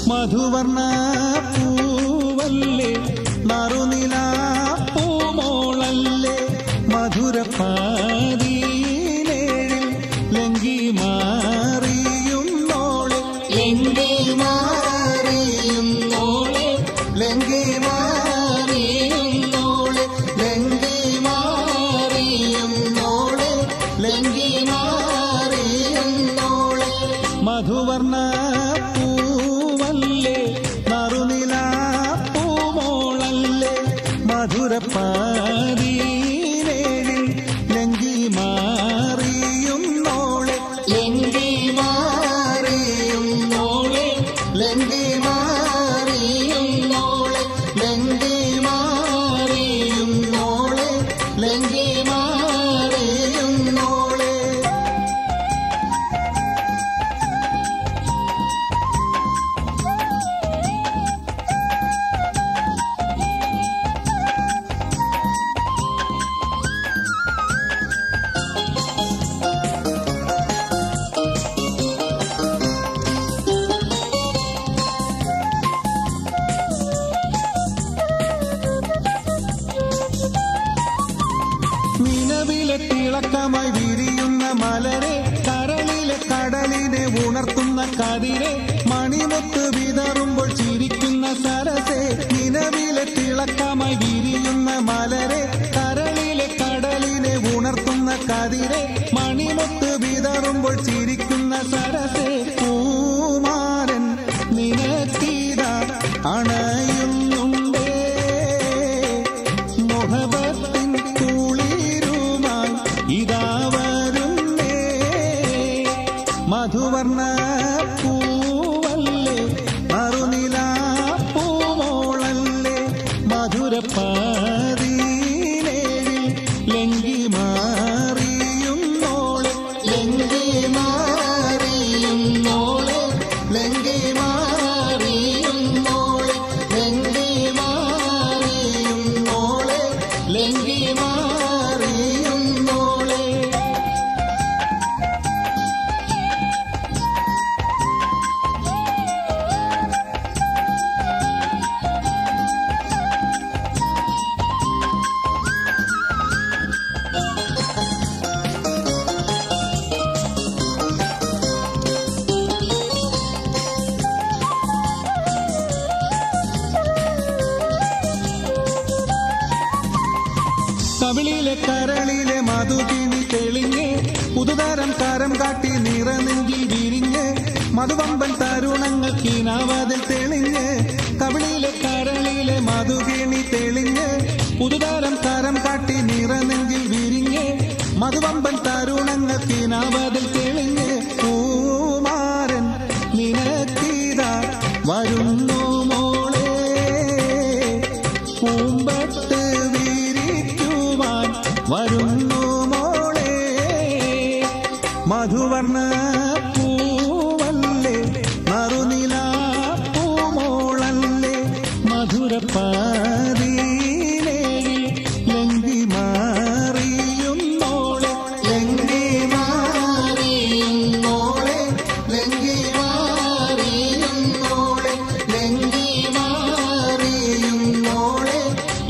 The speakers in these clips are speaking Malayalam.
മധുവർണ്ണ പൂവല്ലേ നറുനില പൂമോളല്ലേ മധുരപ്പാതിയിലേഴിൽ ലങ്കി മാറിയുന്നോളെ ലങ്കി മാറിയുന്നോളെ ലങ്കി മാറിയുന്നോളെ ലങ്കി മാറിയുന്നോളെ ലങ്കി മാറിയുന്നോളെ മധുവർണ്ണ പൂവല്ലേ നറുനില പൂമോളല്ലേ മധുരപ്പാതിയിലേഴിൽ ലങ്കി മാറിയുന്നോളെ ലങ്കി മാറിയുന്നോളെ ലങ്കി മാറിയുന്നോളെ ലങ്കി മാറിയുന്നോളെ ലങ്കി മാറിയുന്നോളെ നിലവിലെ തിളക്കമായി വിരിയുന്ന മലരെ കരളിലെ കടലിനെ ഉണർത്തുന്ന കതിരെ മണിമുത്ത് വിതറുമ്പോൾ ചിരിക്കുന്ന സരസേ നിലവിലെ തിളക്കമായി വിരിയുന്ന മലരെ കരളിലെ കടലിനെ ഉണർത്തുന്ന കതിരെ മണിമുത്ത് വിതറുമ്പോൾ ചിരിക്കുന്ന സരസേ പൂമാരൻ നിനക്കീത അണയുന്നുണ്ടേ മുഹബത്തിൻ കുളിരുമായി ഇതാ വരുന്നേ മധുവർണ്ണ പൂവല്ലേ നറുനില പൂമോളല്ലേ മധുരപ്പാതിയിലേഴിൽ ലങ്കി മാറിയുന്നോളെ ലങ്കി മാറിയുന്നോളെ ലങ്കി മാറിയുന്നോളെ ലങ്കി മാറിയുന്നോളെ ലങ്കി മാറിയുന്നോളെ കവിളിലെ കരളിലെ മധുകിനി തെളിഞ്ഞ് പുതുതരം കരം കാട്ടി നിറനെഞ്ചിൽ വിരിഞ്ഞ് മധുവമ്പൻ തരുണങ്ങൾ കിനാവതിൽ തെളിഞ്ഞ് കവിളിലെ കരളിലെ മധുകിനി തെളിഞ്ഞ് പുതുതരം കരം കാട്ടി നിറനെഞ്ചിൽ വിരിഞ്ഞ് മധുവമ്പൻ തരുണങ്ങൾ കിനാവതിൽ തെളിഞ്ഞ് പൂമാരൻ നിനക്കീത വരുന്നു മോളെ പൂമ്പട്ട് വിരിക്കുവാൻ വരുന്നു മോളെ മധുവർണ്ണ പൂവല്ലേ നറുനില പൂമോളല്ലേ മധുരപ്പാതിയിലേഴിൽ ലങ്കി മാറിയുന്നോളെ ലങ്കി മാറിയുന്നോളെ ലങ്കി മാറിയുന്നോളെ ലങ്കി മാറിയുന്നോളെ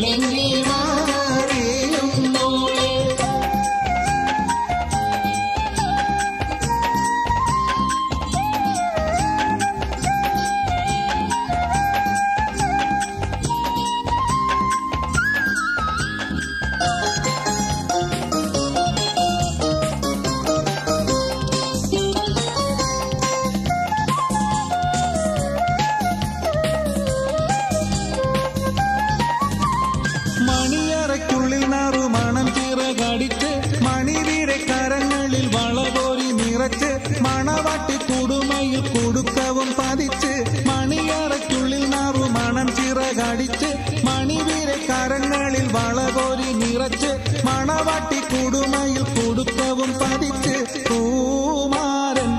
ലങ്കി മാറിയുന്നോളെ മണിയറയ്ക്കുള്ളിൽ നറുമണം ചിറകടിച്ച് മണിവീരെ കരങ്ങളിൽ വളപോരി നിറച്ച് മണവാട്ടി കുടുമയിൽ കുടുക്കവും പതിച്ച് മണിയറയ്ക്കുള്ളിൽ നറുമണം ചിറകടിച്ച് മണിവീരെ കരങ്ങളിൽ വളപോരി നിറച്ച് മണവാട്ടി കുടുമയിൽ കുടുക്കവും പതിച്ച് പൂമാരൻ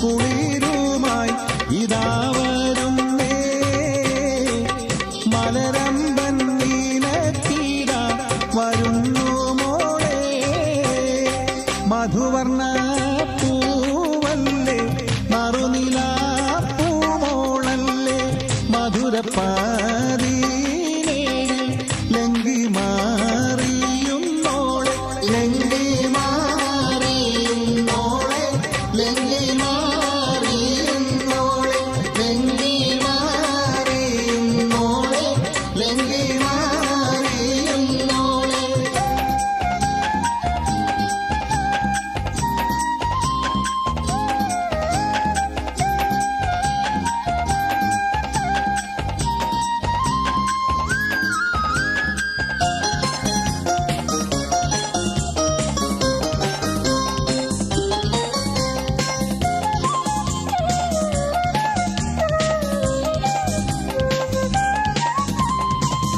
കുളിരുമായി ഇതാ വരുന്നേ മലരമ്പൻ നീലക്കീട വരുന്നു മോളെ മധുവർണ്ണ പൂവല്ലേ നറുനില പൂമോളല്ലേ മധുരപ്പാതീനേഴിൽ ലങ്കി മാറിയുന്നോളെ ലങ്കി മാറിയുന്നോളെ ലങ്കി മാറിയുന്നോളെ ലങ്കി മാറിയുന്നോളെ ലങ്കി മാറിയുന്നോളെ.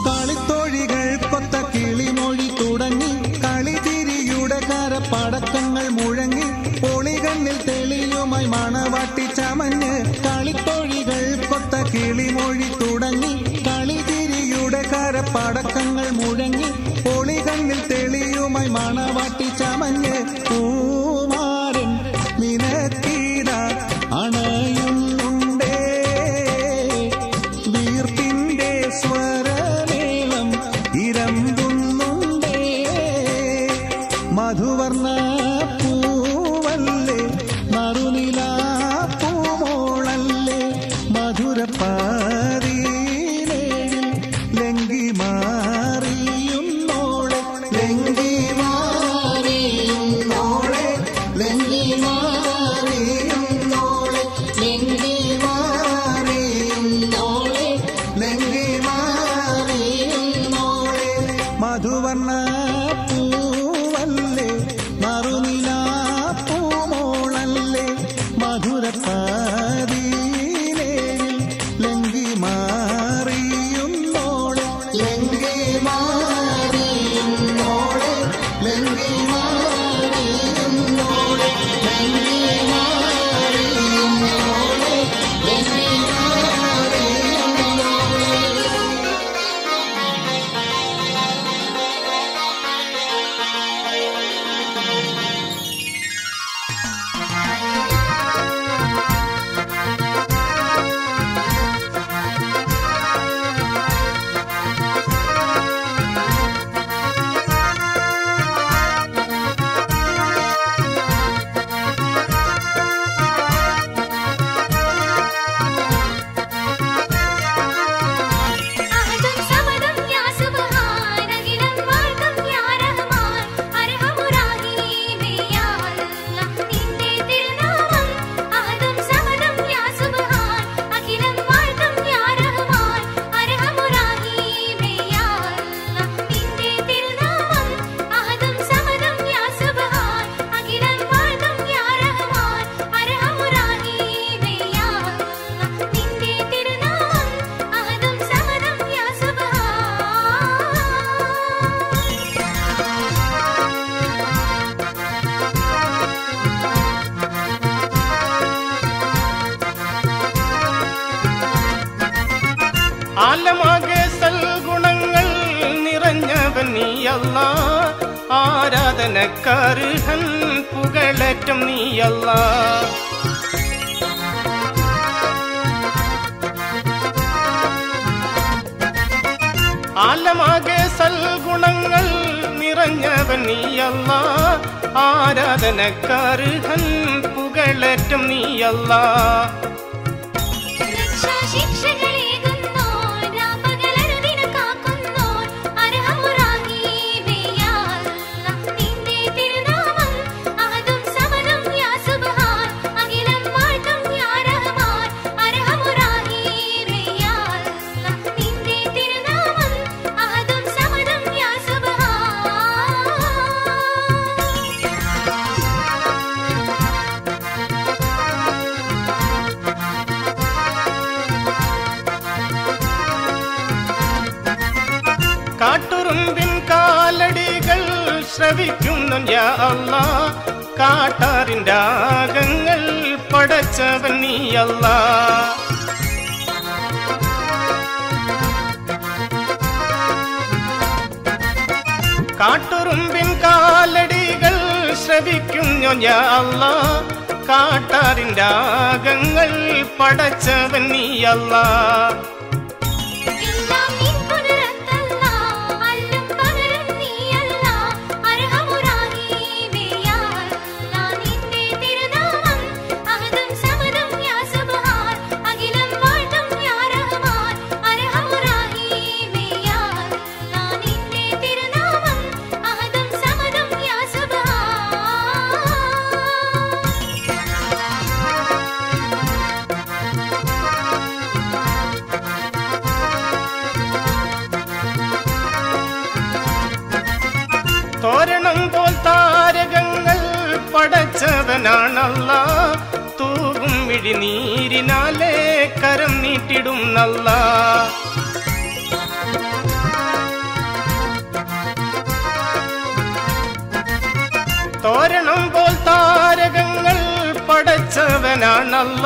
കളിത്തോഴികൾ കൊത്ത കിളിമൊഴി തുടങ്ങി കളിതിരിയുടെ കരപ്പടക്കങ്ങൾ മുഴങ്ങി പൊളികണ്ണിൽ തെളിയുമായി മണവാട്ടി ചമഞ്ഞ് കളിത്തോഴികൾ കൊത്ത കിളിമൊഴി തുടങ്ങി കളിതിരിയുടെ കരപ്പടക്കങ്ങൾ മുഴങ്ങി പൊളികണ്ണിൽ തെളിയുമായി മണവാട്ടി ചമഞ്ഞ് പൂമാരൻ നിനക്കീത അണയുന്നുണ്ടേ വീർപ്പിന്റെ സ്വരമേളം ഇരമ്പുന്നുണ്ടേ മധുവർണ്ണ പൂവല്ലേ മറുനില പൂമോളല്ലേ മധുരപ്പാതീനേഴിൽ ലങ്കി മാറിയുന്നോളെ ലങ്കി മാറിയുന്നോളെ ലങ്കി മാറിയുന്നോളെ ലങ്കി മാറിയുന്നോളെ ലങ്കി മാറിയുന്നോളെ മധുവർണ്ണ പൂവല്ലേ മറുനില പൂമോളല്ലേ മധുരപ്പാതീനേഴിൽ ലങ്കി മാറിയുന്നോളെ ലങ്കി മാറിയുന്നോളെ ലങ്കി മാറിയുന്നോളെ ലങ്കി മാറിയുന്നോളെ ലങ്കി ആലമാകെ സൽഗുണങ്ങൾ നിറഞ്ഞവൻ നീയല്ല ആരാധനക്കർഹൻ പുകളേറ്റം നീയല്ല ആലമാകെ സൽഗുണങ്ങൾ നിറഞ്ഞവൻ നീയല്ല ആരാധനക്കർഹൻ പുകളേറ്റം നീയല്ല. ആലമാകെ സൽഗുണങ്ങൾ നിറഞ്ഞവൻ നീയല്ല ആരാധനക്കർഹൻ പുകളേറ്റം നീയല്ല. ആലമാകെ സൽഗുണങ്ങൾ നിറഞ്ഞവൻ നീയല്ല ആരാധനക്കർഹൻ പുകളേറ്റം നീയല്ല. ആലമാകെ സൽഗുണങ്ങൾ നിറഞ്ഞവൻ നീയല്ല ആരാധനക്കർഹൻ പുകളേറ്റം നീയല്ല. കാട്ടുറുമ്പിൻ കാലടികൾ ശ്രവിക്കുന്നു യാ അല്ലാഹ് കാട്ടാറിൻ രാഗങ്ങൾ പടച്ചവൻ നീ അല്ലാഹ്. കാട്ടുറുമ്പിൻ കാലടികൾ ശ്രവിക്കുന്നു യാ അല്ലാഹ് കാട്ടാറിൻ രാഗങ്ങൾ പടച്ചവൻ നീ അല്ലാഹ്. പടച്ചവനാണല്ല, തൂകും മിഴിനീരിനാലേ കരം നീട്ടിടും നല്ല. തോരണം പോൽ താരകങ്ങൾ പടച്ചവനാണല്ല,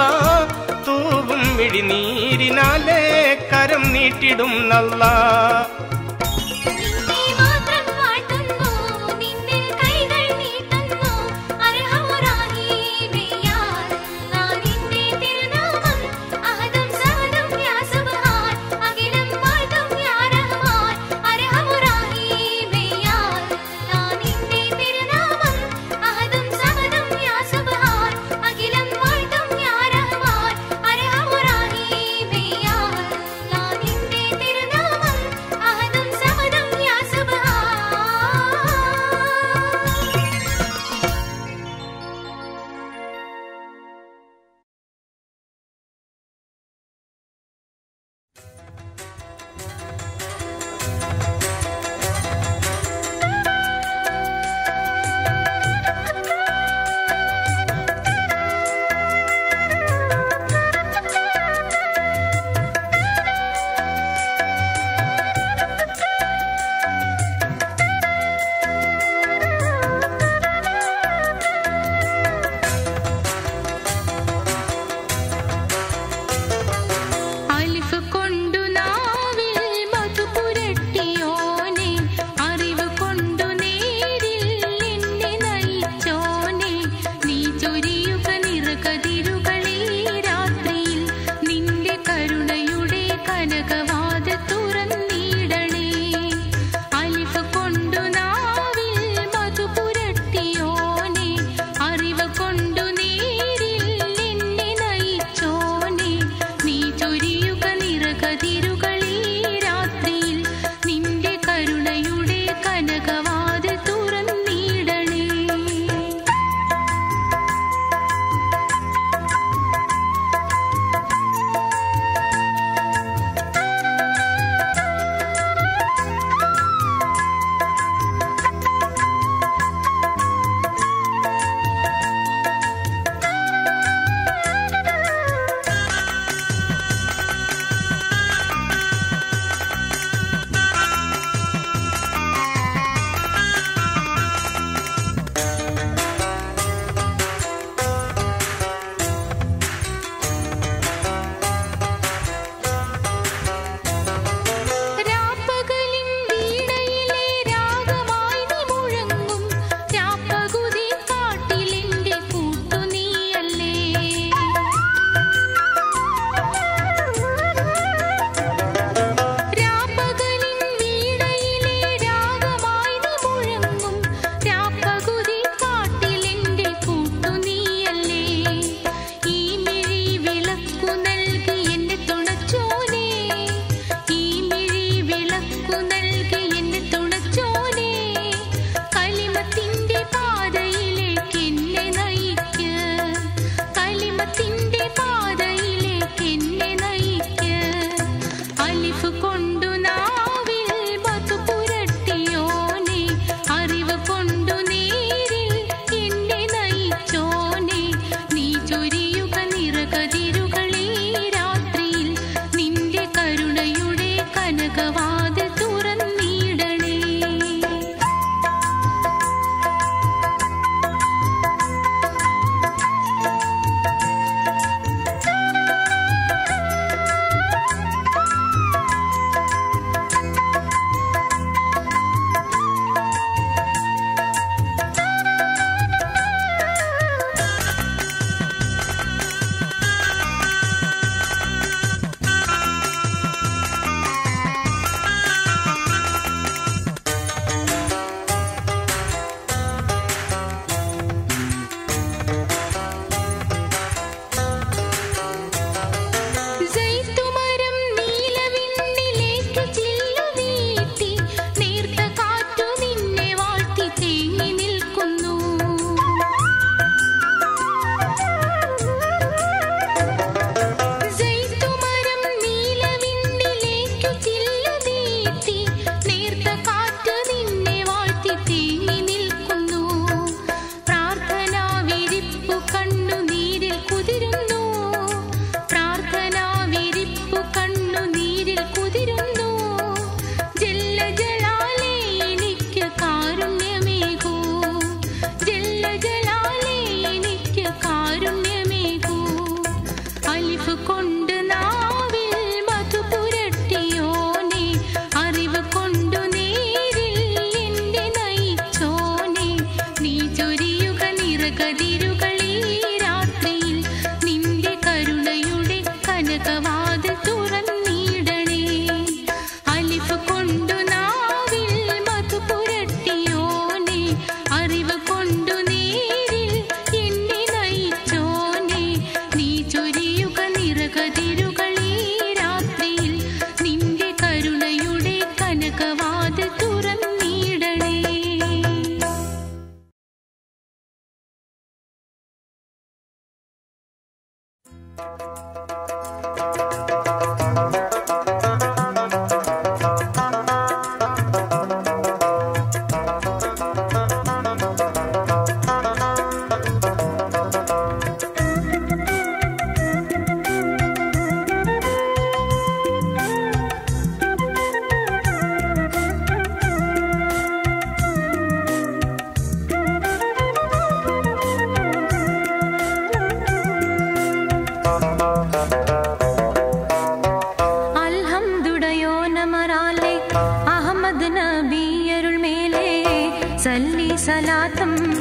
തൂകും മിഴിനീരിനാലേ കരം നീട്ടിടും നല്ല. അഹദ്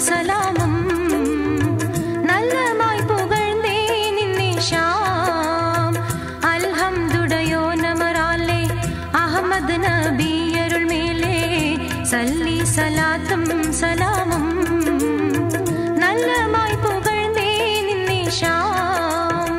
സലാമും നല്ലമായി പുകഴ്ന്നേ നിന്നെ ഷാം അൽഹംദുടയോ നമറാലേ അഹമ്മദ് നബിയരുൾ മേലേ സല്ലി സലാത്തും സലാമും നല്ലമായി പുകഴ്ന്നേ നിന്നെ ഷാം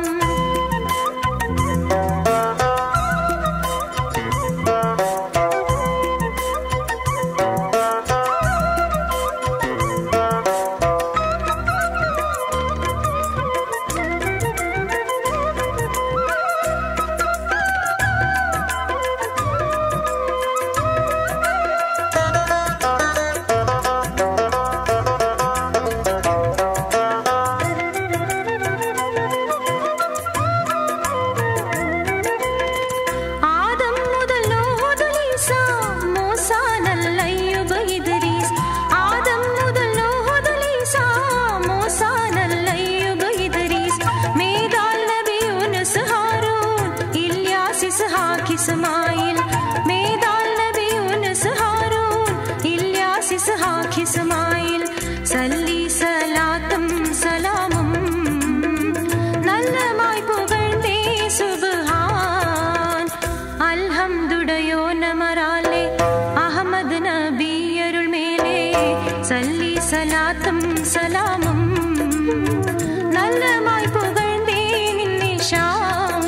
സലാത്തും സലാമും നല്ലമായി പുകഴ്ന്നേ നിന്നെ ഷാം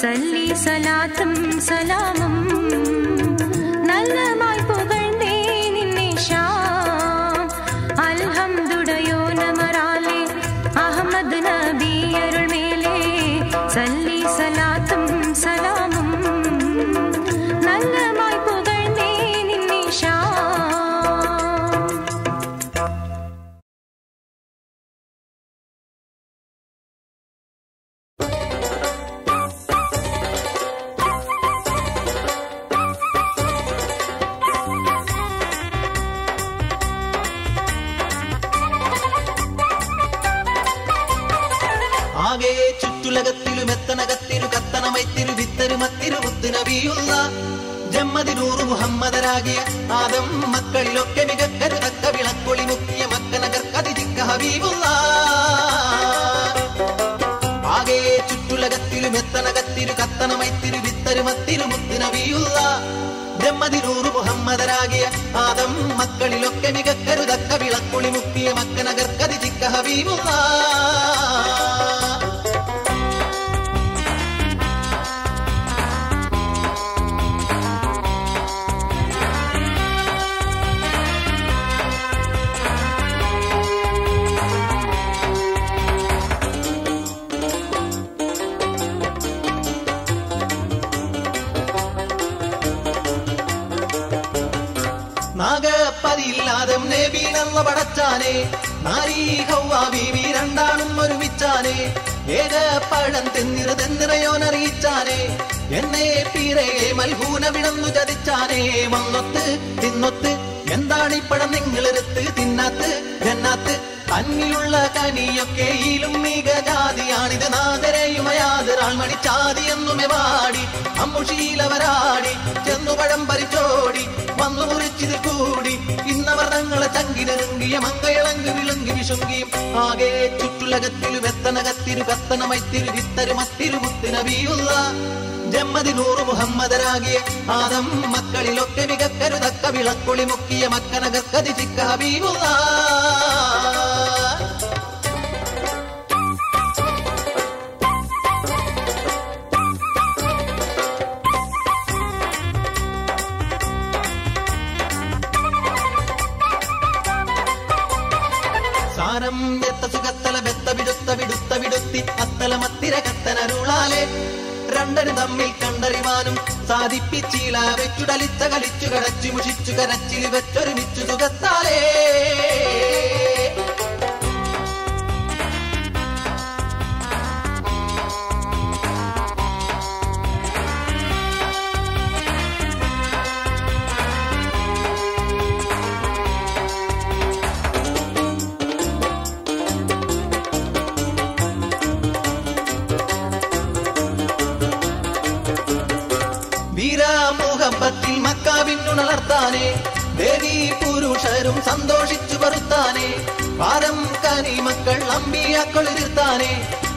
സല്ലി സലാത്തും സലാമും നല്ലമായി പുകഴ്ന്നേ നിന്നെ ഷാം അൽഹംദുടയോ നമറാലേ അഹമ്മദ് നബിയരുൾ മേലേ സല്ലി സലാത്തും സലാമും നല്ലമായി പുകഴ്ന്നേ നിന്നെ ഷാം ആകെ ചുറ്റുലകത്തിലും എത്തനകത്തിരു കത്തനമൈത്തിരു വിത്തരു മത്തിരു മുത്ത് നബിയുള്ള ജമ്മദിനൂറ് മുഹമ്മദരാകിയ ആദം മക്കളിലൊക്കെ മികക്കരുതക്ക വിളക്കൊളി മുക്കിയ മക്കനകർക്കതിരിക്ക ഹബീബുള്ള ആകെ ചുറ്റുലകത്തിലും എത്തനകത്തിരു കത്തനമൈത്തിരു വിത്തരു മത്തിരു മുത്ത് നബിയുള്ള ജമ്മദിനൂറ് മുഹമ്മദരാകിയ ആദം മക്കളിലൊക്കെ മികക്കരുതക്ക വിളക്കൊളി മുക്കിയ മക്കനകർക്കതിരിക്ക ഹബീബുള്ള നാഗപ്പതിയില്ലാതെ നബീനല്ല പടച്ചാനെ നാരീ ഹവ്വ ബീവി രണ്ടാണും ഒരുമിച്ചാനെ ഏക പഴം തെന്നിറയോനറിയിച്ചാനെ എന്നെ പീരയെ മൽഹൂന വിടന്നു ചതിച്ചാനെ വന്നൊത്ത് തിന്നൊത്ത് എന്താണിപ്പഴം നിങ്ങളെടുത്ത് തിന്നാത്ത് ജന്നാത്ത് തന്നിലുള്ള കനിയൊക്കെയിലും മികജാതിയാണിത് നാദരയുമയാതൊരാൾ മണിച്ചാതി എന്നുമേ പാടി അമ്മുഷീലവരാടി ചെന്നു പഴം പരിച്ചോടി വന്നു മുറിച്ചിതിൽ കൂടി ഇന്നവർ തങ്ങളെ ചങ്കി നെറുങ്ങിയ മങ്കയളങ്ക് വിളുങ്കി വിശുങ്കിയും ആകെ ചുറ്റുലകത്തിരു വെത്തനകത്തിരു കത്തനമൈത്തിരു വിത്തരു മത്തിരു മുത്ത് നബിയുള്ള ജമ്മദി നൂറ് മുഹമ്മദരാകിയ ആദം മക്കളിലൊക്കെ മികക്കരുതക്ക വിളക്കൊളി മുക്കിയ മക്കനകക്കതി ചിക്ക ഹബീബുള്ള. സാരം എത്ത സുഖത്തല ബെത്ത വിടുത്ത വിടുത്ത വിടുത്തി അത്തല മത്തിര കത്തനരുളാലെ രണ്ടന് തമ്മിൽ കണ്ടറിവാനും സാധിപ്പിച്ചില വെച്ചുടലിച്ച കളിച്ചു കടച്ചു മുഷിച്ചു കരച്ചിൽ വെച്ചൊരുമിച്ചു സുഖത്താലേ. വീരാമുഹബത്തിൽ മക്കാവിന്നുണർത്താനേ ദേവി പുരുഷരും സന്തോഷിച്ചു വരുത്താനേ പാരം കനി മക്കൾ അമ്പിയാക്കൾ എതിർത്താനേ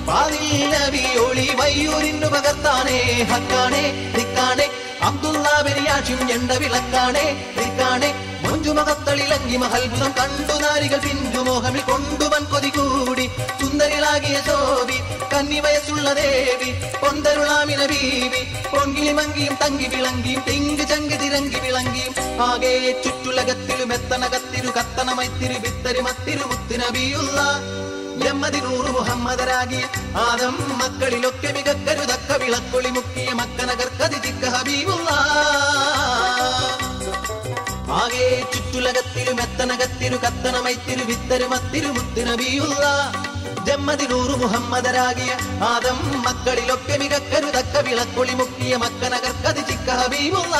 പാതിൽ നബിയൊളി വയ്യൂരിന്നു പകർത്താനേ ഹക്കാണേ ദിക്കാണേ അബ്ദുള്ള ബെരിയാഷിം എണ്ട വിളക്കാണേ ദിക്കാണേ മൊഞ്ചുമകത്തളിലങ്ങി മഹത്ഭുതം കണ്ടു നാരികൾ പിഞ്ചുമോഹമിൽ കൊണ്ടുവൻ കൊതി കൂടി സുന്ദരിളാകിയ ശോഭി കന്നി വയസ്സുള്ള ദേവി പൊന്തരുളാമിന ബീവി പൊങ്കിളി മങ്കിയും തങ്കി വിളങ്കിയും തിങ്ക് ചങ്കി തിരങ്കി വിളങ്കിയും ആകെ ചുറ്റുലകത്തിലും എത്തനകത്തിരു കത്തനമൈത്തിരു വിത്തരി മത്തിരു മുത്ത് നബിയുള്ള ജമ്മദി നൂറ് മുഹമ്മദരാകിയ ആദം മക്കളിലൊക്കെ മികക്കരുതക്ക വിളക്കൊളി മുക്കിയ മക്കനകർക്കതി ചിക്ക ഹബീബുള്ള. ആകെ ചുറ്റുലകത്തിലും എത്തനകത്തിരു കത്തനമൈത്തിരു വിത്തരു മത്തിരു മുത്ത് നബിയുള്ള ജമ്മദി നൂറ് മുഹമ്മദരാകിയ ആദം മക്കളിലൊക്കെ മികക്കരുതക്ക വിളക്കൊളി മുക്കിയ മക്കനകർക്കതി ചിക്ക ഹബീബുള്ള.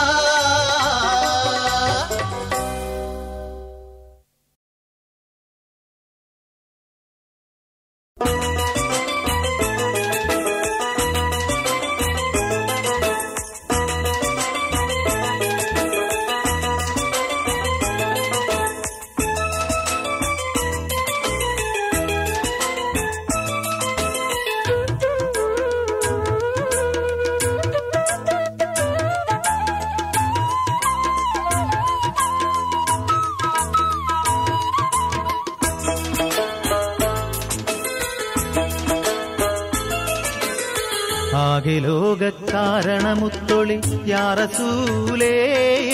ആകെ ലോകക്കാരണമുത്തൊളി യാ റസൂലേ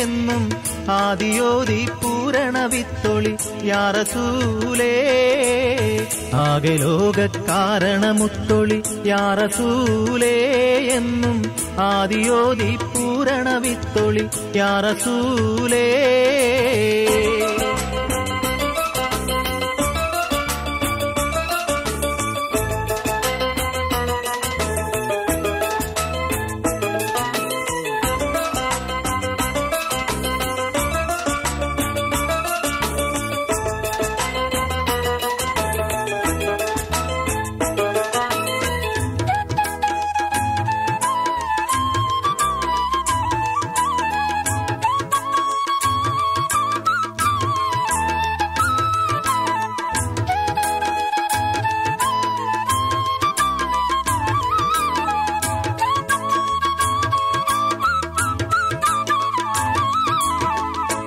എന്നും ആദിയോതി പൂരണ വിത്തൊളി യാ റസൂലേ. ആകെ ലോകക്കാരണമുത്തൊളി യാ റസൂലേ എന്നും ആദിയോതി പൂരണ വിത്തൊളി യാ റസൂലേ.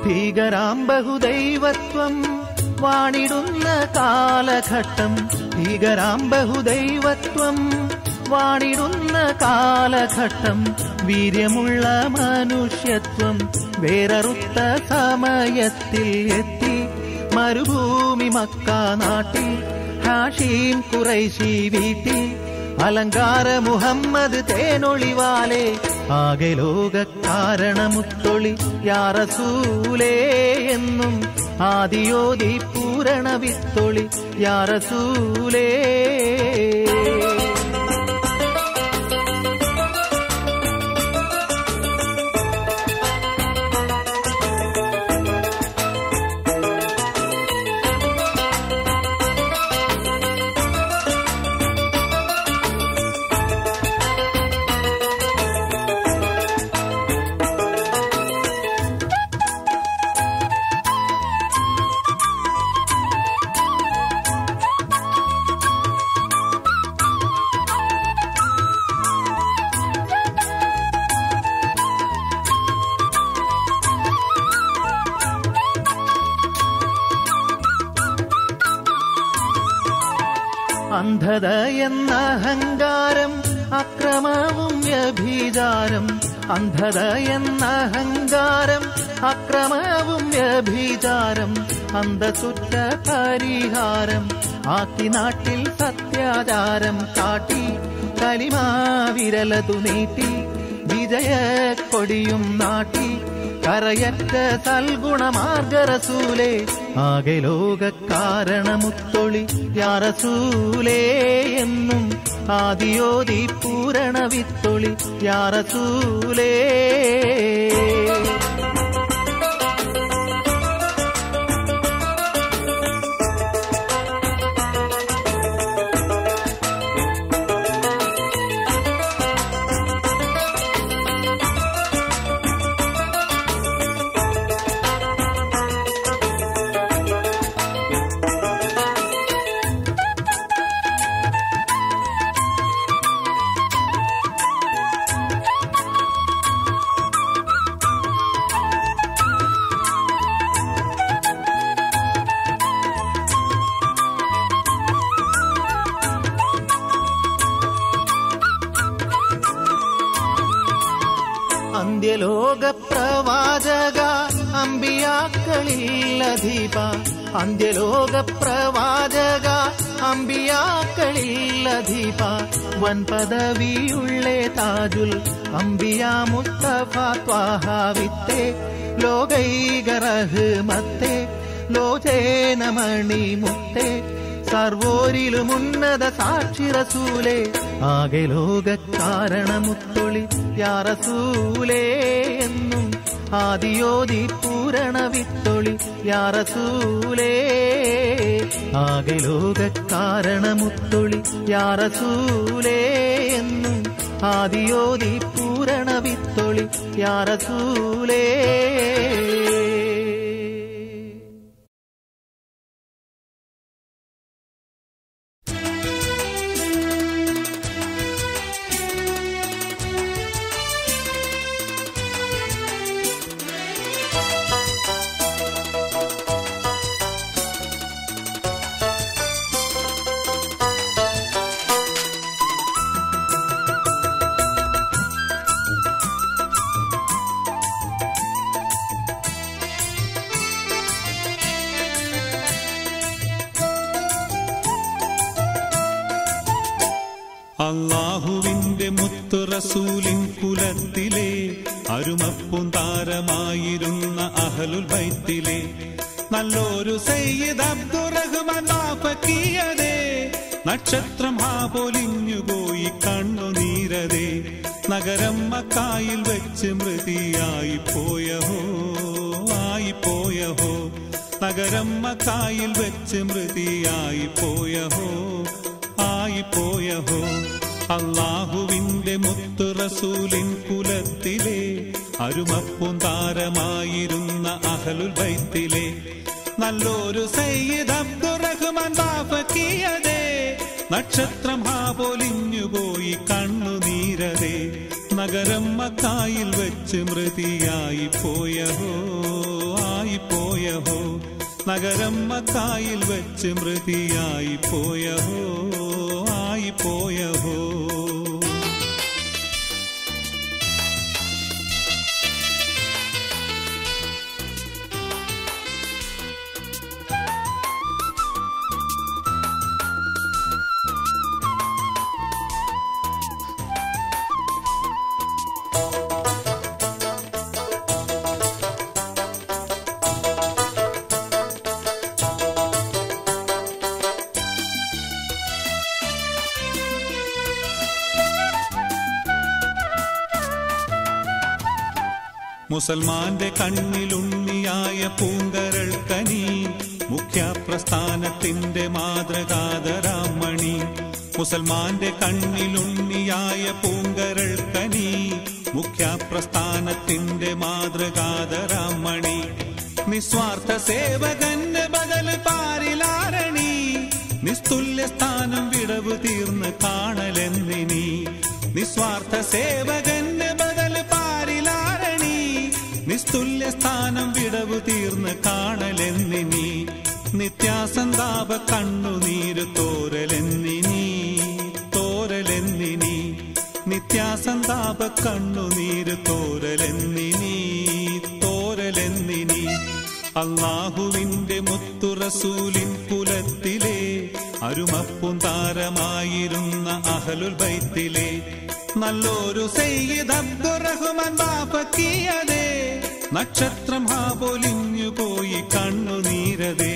ഭീകരാം ബഹുദൈവത്വം വാണിടുന്ന കാലഘട്ടം, ഭീകരാം ബഹുദൈവത്വം വാണിടുന്ന കാലഘട്ടം, വീര്യമുള്ള മനുഷ്യത്വം വേററുത്ത സമയത്തിൽ എത്തി മരുഭൂമി മക്ക നാട്ടിൽ ഹാഷീം ഖുറൈശി വീട്ടിൽ അലങ്കാര മുഹമ്മദ് തേനൊളിവാലെ. ആകെ ലോകക്കാരണമുത്തൊളി യാ റസൂലേ എന്നും ആദിയോതി പൂരണ വിത്തൊളി യാ റസൂലേ. അന്ധത എന്ന അഹങ്കാരം അക്രമവും വ്യഭിചാരം അന്ധത എന്ന അഹങ്കാരം അക്രമവും വ്യഭിചാരം അന്തസുറ്റ പരിഹാരം ആക്കി നാട്ടിൽ സത്യാചാരം കാട്ടി കലിമാവിരലതു നീട്ടി വിജയക്കൊടിയും നാട്ടി കരയറ്റ സൽഗുണമാർഗരസൂലേ ആകെ ലോകക്കാരണമുത്തൊളി യാ റസൂലേ എന്നും ആദിയോതി പൂരണ വിത്തൊളി യാ റസൂലേ. അന്ത്യലോക പ്രവാചക അമ്പിയാക്കളില്ലധീപ അന്ത്യലോക പ്രവാചക അമ്പിയാക്കളില്ലധീപ വൻ പദവിയുള്ളേ താജുൽ അമ്പിയ മുസ്തഫ ത്വാഹാവിത്തെ ലോകൈക റഹ്മത്തെ ലോചേനമണി മുത്തേ സർവോരിലും ഉന്നത സാക്ഷി റസൂലേ ആകെ ലോകക്കാരണമുത്തൊളി യാ റസൂലേ എന്നും ആദിയോതി പൂരണ വിത്തൊളി യാ റസൂലേ ആകെ ലോകക്കാരണമുത്തൊളി യാ റസൂലേ എന്നും ആദിയോതി പൂരണ വിത്തൊളി യാ റസൂലേ. അല്ലാഹുവിന്റെ മുത്തു റസൂലിൻ കുലത്തിലെ അരുമപ്പുന്താരമായിരുന്ന അഹ്ലുൽ ബൈത്തിലെ നല്ലൊരു സയ്യിദ് അബ്ദുറഹ്മാൻ ബാഫക്കിയതേ നക്ഷത്രം ഹാ പൊലിഞ്ഞുപോയി കണ്ണുനീരതേ നഗരം മക്കായിൽ വെച്ച് മൃതിയായി പോയഹോ ആയിപ്പോയഹോ നഗരം മക്കായിൽ വെച്ച് മൃതിയായി പോയഹോ ആയിപ്പോയഹോ. അല്ലാഹുവിന്റെ മുത്തു റസൂലിൻ കുലത്തിലെ അരുമപ്പുന്താരമായിരുന്ന അഹ്ലുൽ ബൈത്തിലെ നല്ലൊരു സയ്യിദ് അബ്ദുറഹ്മാൻ ബാഫക്കിയതേ നക്ഷത്രം ഹാ പൊലിഞ്ഞുപോയി കണ്ണുനീരതേ നഗരം മക്കായിൽ വെച്ച് മൃതിയായി പോയഹോ ആയിപ്പോയഹോ നഗരം മക്കായിൽ വെച്ച് മൃതിയായി പോയഹോ ആയിപ്പോയഹോ. മുസൽമാന്റെ കണ്ണിലുണ്ണിയായ പൂങ്കരൾ കനി മുഖ്യപ്രസ്ഥാനത്തിന്റെ മാതൃകാതരാമണി മുസൽമാന്റെ കണ്ണിലുണ്ണിയായ പൂങ്കരൾ കനി മുഖ്യപ്രസ്ഥാനത്തിന്റെ മാതൃകാതരാമണി നിസ്വാർത്ഥ സേവകന്റെ ബദൽ പാരിലാരണി നിസ്തുല്യ സ്ഥാനം വിടവ് തീർന്ന് കാണലെന്നിനി നിസ്വാർത്ഥ സേവകന്റെ ബദൽ പാരിലാരണി നിസ്തുല്യ സ്ഥാനം വിടവ് തീർന്ന് കാണലെന്നിനി നിത്യാസന്താപ കണ്ണുനീര് തോരലെന്നിനി നിത്യാസന്താപ കണ്ണുനീര് തോരലെന്നിനി അല്ലാഹുവിന്റെ മുത്തു റസൂലിൻ കുലത്തിലെ അരുമപ്പും താരമായിരുന്ന അഹ്ലുൽ ബൈത്തിലെ നല്ലൊരു സയ്യിദ് അബ്ദുറഹ്മാൻ ബാപ്പക്കിയതേ നക്ഷത്രം പൊലിഞ്ഞു പോയി കണ്ണുനീരതേ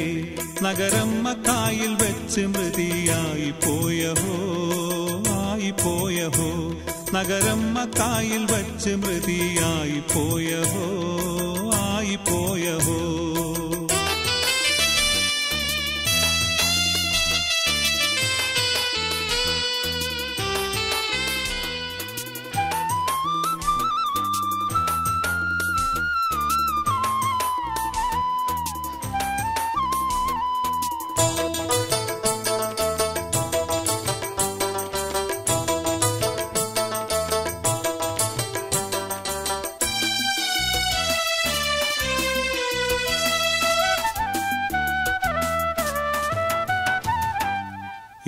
നഗരം മക്കായിൽ വെച്ച് മൃതിയായി പോയഹോ നഗരം മക്കായിൽ വെച്ച് മൃതിയായി പോയഹോ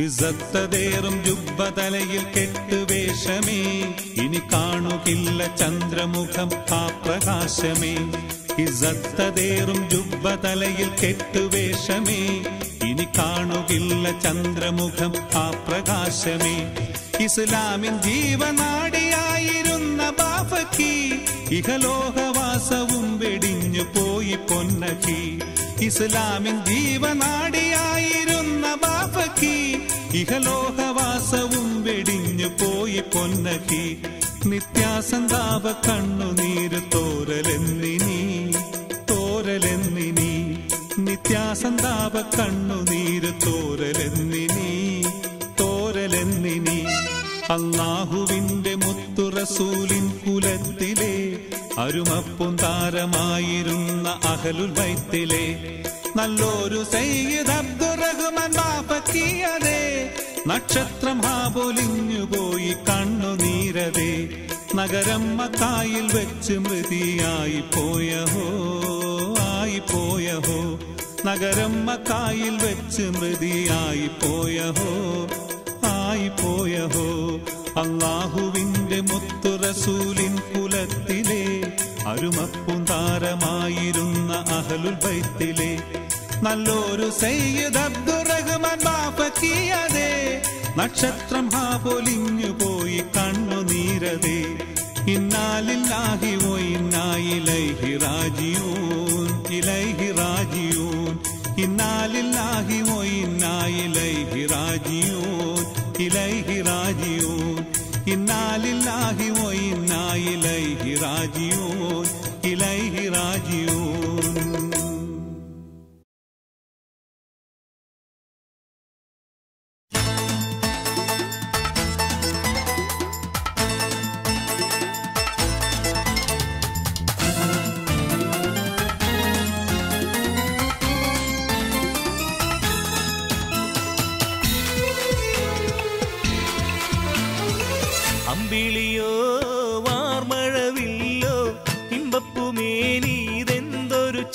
ഇസത്തതേറും ജുബ്ബതലയിൽ കെട്ടുവേഷമേ ഇനി കാണുകില്ല ചന്ദ്രമുഖം ആ പ്രകാശമേ ഇസത്തതേറും ജുബ്ബതലയിൽ കെട്ടുവേഷമേ ഇനി കാണുകില്ല ചന്ദ്രമുഖം ആ പ്രകാശമേ ഇസ്ലാമിൻ ജീവനാടിയായിരുന്ന ബാഫക്കി ഇഹലോകവാസവും വെടിഞ്ഞു പോയി പൊന്നക്കി ഇസ്ലാമിൻ ജീവനാടിയായിരുന്ന ബാഫക്കി ഇഹലോകവാസവും വെടിഞ്ഞു പോയി പൊന്നക്കി നിത്യാസന്താപ കണ്ണുനീര് തോരലെന്നിനി നിത്യാസന്താപ കണ്ണുനീര് തോരലെന്നിനി അല്ലാഹുവിന്റെ മുത്തു റസൂലിൻ കുലത്തിലെ അരുമപ്പും താരമായിരുന്ന അഹ്ലുൽ ബൈത്തിലെ നല്ലൊരു സയ്യിദ് അബ്ദുറഹ്മാൻ ബാപ്പക്കിയതേ നക്ഷത്രം പൊലിഞ്ഞു പോയി കണ്ണുനീരതേ നഗരം മക്കായിൽ വെച്ച് മൃതിയായി പോയഹോ നഗരം മക്കായിൽ വെച്ച് മൃതിയായി പോയഹോ അല്ലാഹുവിന്റെ മുത്തു റസൂലിൻ കുലത്തിലെ അരുമപ്പും താരമായിരുന്ന അഹ്ലുൽ ബൈത്തിലെ നല്ലൊരു സയ്യിദ് അബ്ദുറഹ്മാൻ ബാപ്പക്കിയതേ നക്ഷത്രം പൊലിഞ്ഞു പോയി കണ്ണുനീരതേ ഇന്നാലില്ലാഹി വ ഇന്നാ ഇലൈഹി റാജിഊൻ ഇന്നാലില്ലാഹി വ ഇന്നാ ഇലൈഹി റാജിഊൻ ഇന്നാലില്ലാഹി വ ഇന്നാ ഇലൈഹി റാജിഊൻ അമ്പിളിയോ വാർമഴവില്ലോ ഇമ്പപ്പുമേനീതെന്തൊരു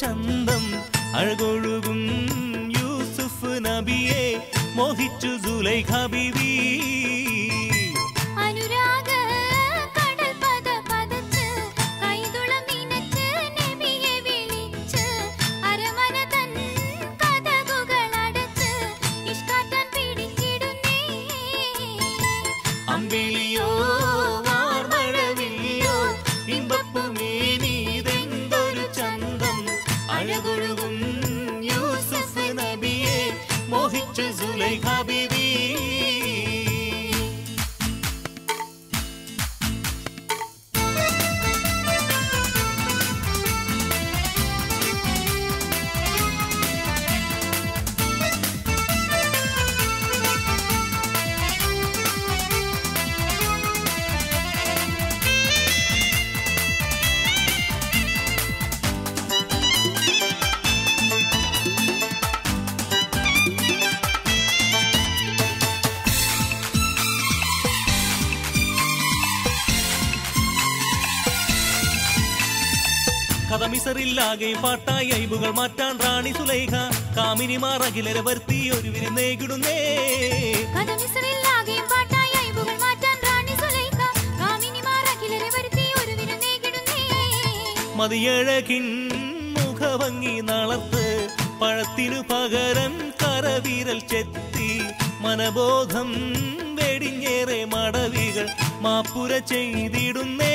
ചന്തം അഴകൊഴുകും യൂസുഫ് നബിയെ മോഹിച്ചു സുലൈഖ ബീവി അമ്പിളിയോ വാർമഴവില്ലോ ഇമ്പപ്പുമേനീതെന്തൊരു ചന്തം അഴകൊഴുകും യൂസുഫ് നബിയെ മോഹിച്ചു സുലൈഖ ബീവി കഥമിസറില്ലാകെയും പാട്ടായി അയ്ബുകൾ മാറ്റാൻ റാണി സുലൈഖ കാമിനിമാർ അഖിലരെ വരുത്തി ഒരു വിരുന്നേകിടുന്നേ. കഥമിസറില്ലാകെയും പാട്ടായി അയ്ബുകൾ മാറ്റാൻ റാണി സുലൈഖ കാമിനി മതിയഴകിൻ മുഖഭംഗി നളർത്ത് പഴത്തിനു പകരം കരവിരൽ ചെത്തി മനബോധം വെടിഞ്ഞേറെ മടവികൾ മാപ്പുര ചെയ്തിടുന്നേ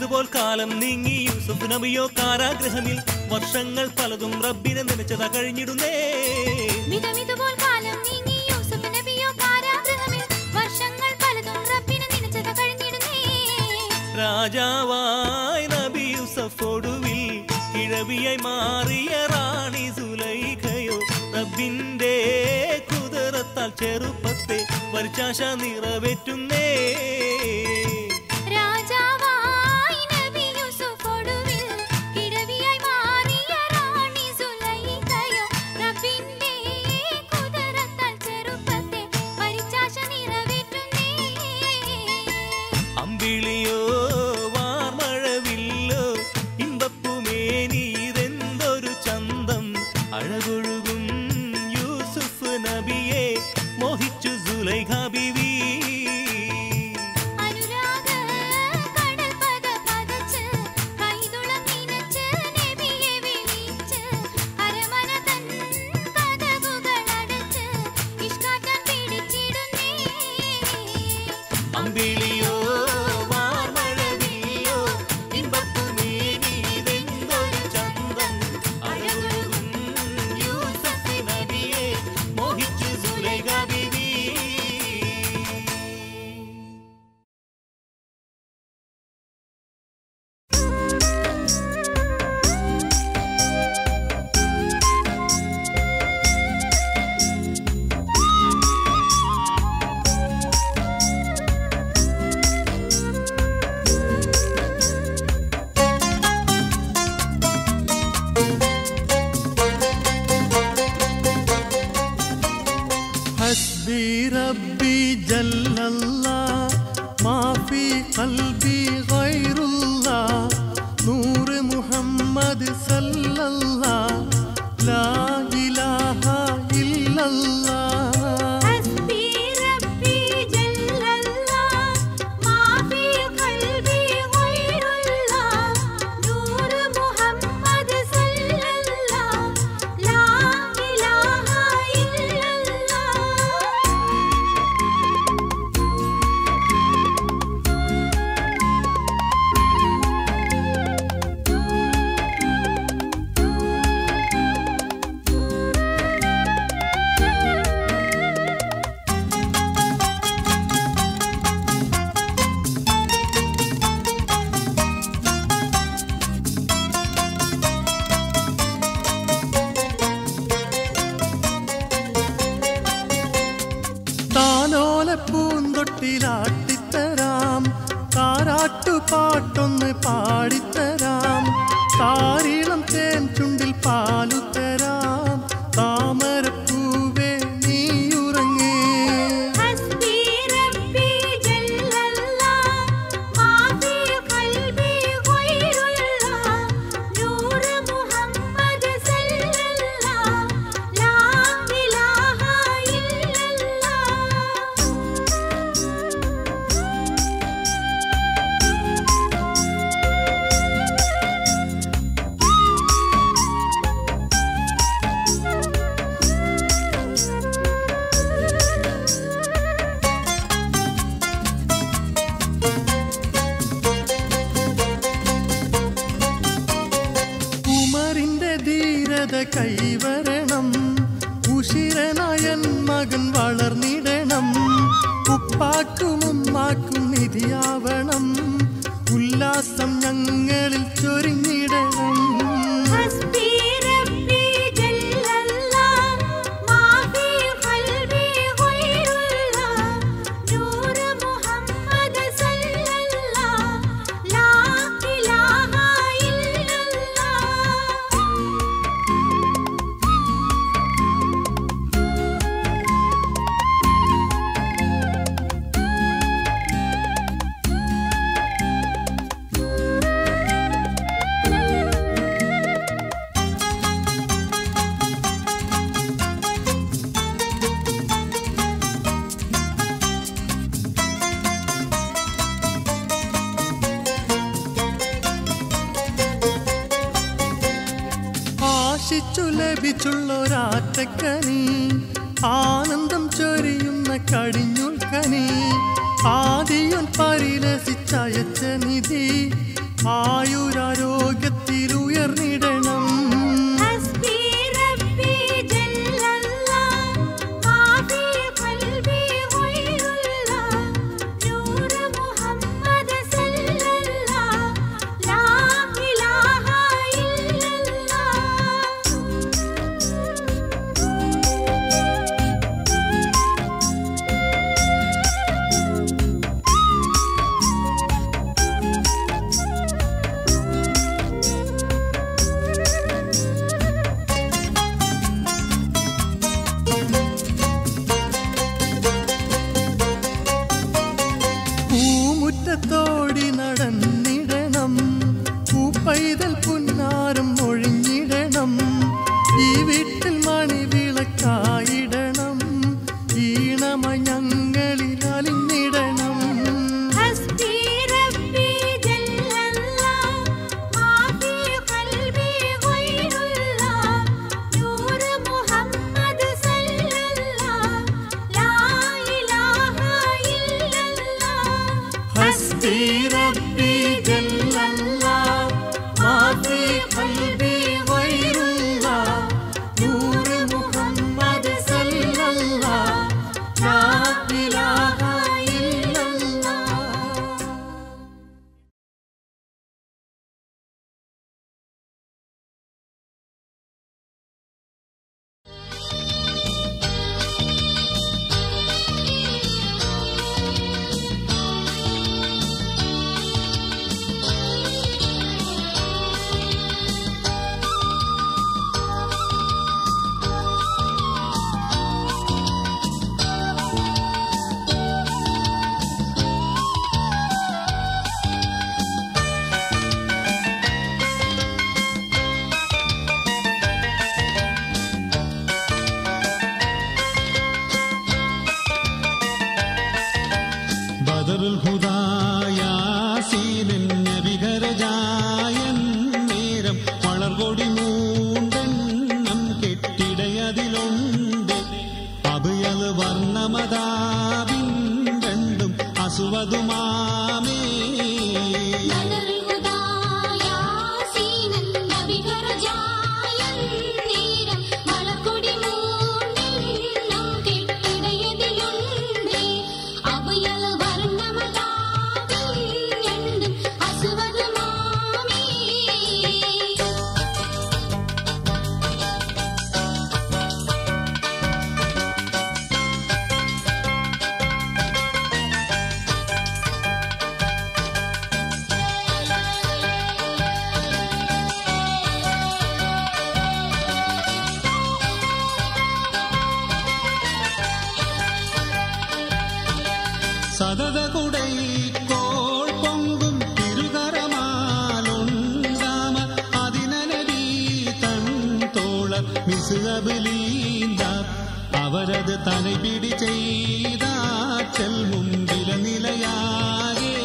ഇതുപോൽ കാലം നീങ്ങി യൂസുഫ് നബിയോ കാരാഗ്രഹമിൽ വർഷങ്ങൾ പലതും റബ്ബിനെ നനച്ചതാ കഴിഞ്ഞിടുന്നേ ഇതുപോൽ കാലം നീങ്ങി യൂസുഫ് നബിയോ കാരാഗ്രഹമിൽ വർഷങ്ങൾ പലതും റബ്ബിനെ നനച്ചതാ കഴിഞ്ഞിടുന്നേ രാജാവായി നബി യൂസഫ് ഒടുവിൽ കിഴവിയായി മാറിയ റാണി സുലൈഖയോ റബ്ബിന്റെ കുതിരത്താൽ ചെറുപ്പത്തെ വരിച്ചാശ നിറവേറ്റുന്നേ അനുരാഗ കൈവരണം. ഉശിരനായൻ മകൻ വളർന്നിടണം. ഉപ്പാക്കും ഉമ്മാക്കും നിധിയാവണം. ഉല്ലാസം ഞങ്ങളിൽ ചൊരിഞ്ഞിടണം. ആശിച്ചു ലഭിച്ചുള്ളൊരാറ്റക്കനി, ആനന്ദം ചൊരിയുന്ന കടിഞ്ഞുൽക്കനി, ആദിയോൻ പരിലസിച്ചയച്ച നിധി, ആയുരാരോഗ്യത്തിലുയർന്നിടണം. പൂമുറ്റത്തോടി നടന്നിടണം. പൂപ്പൈതൽ പുന്നാരം ഒഴിഞ്ഞിടണം. ഈ വീട്ടിൽ മണിവിളക്കായിടണം. ഈണമായി ഞങ്ങളിൽ അലിഞ്ഞിടണം. ഹസ്ബി റബ്ബി ജല്ലല്ലാഹ് മാഫി ഖൽബി ഗൈറുല്ലാഹ് നൂർ മുഹമ്മദ് സല്ലല്ലാഹ് ലാ ഇലാഹ ഇല്ലല്ലാഹ്. ബദറുൽ ഹുദായാസീനൻ നബികരജായൻ നേരം വളർകൊടി മൂണ്ടെണ്ണം കെട്ടിടയതിലുണ്ട്. അഭയൽ വർണ്ണമതാവിൻ രണ്ടും അസുവതുമാമേ. സദത കുടൈക്കോൾ പൊങ്കും തിരുകരമാലുണ്ടാമ അതിനനബീ തൻ തോളർ മിസ്അബലീന്ദ അവരത് തനിപിടി ചെയ്ത ചെൽമുമ്പില നിലയാകെ.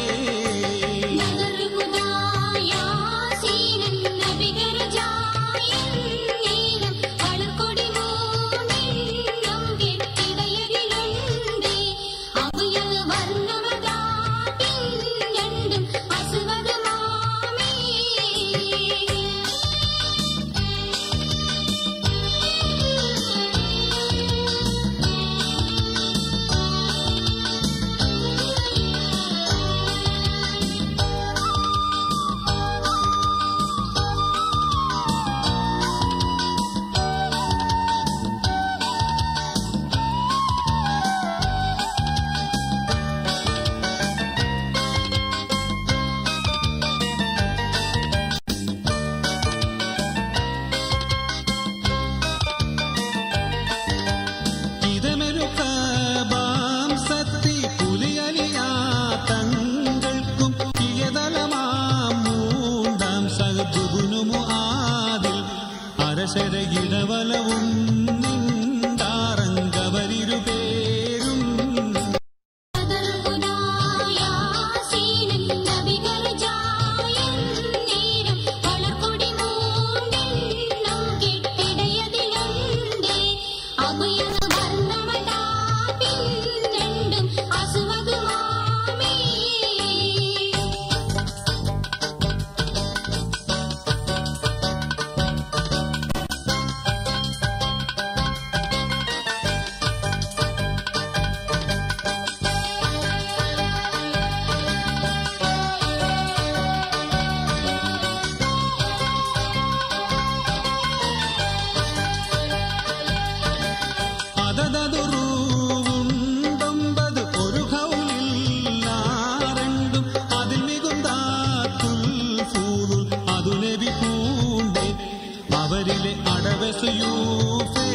വെസുയൂഫേത്തുണ്ട്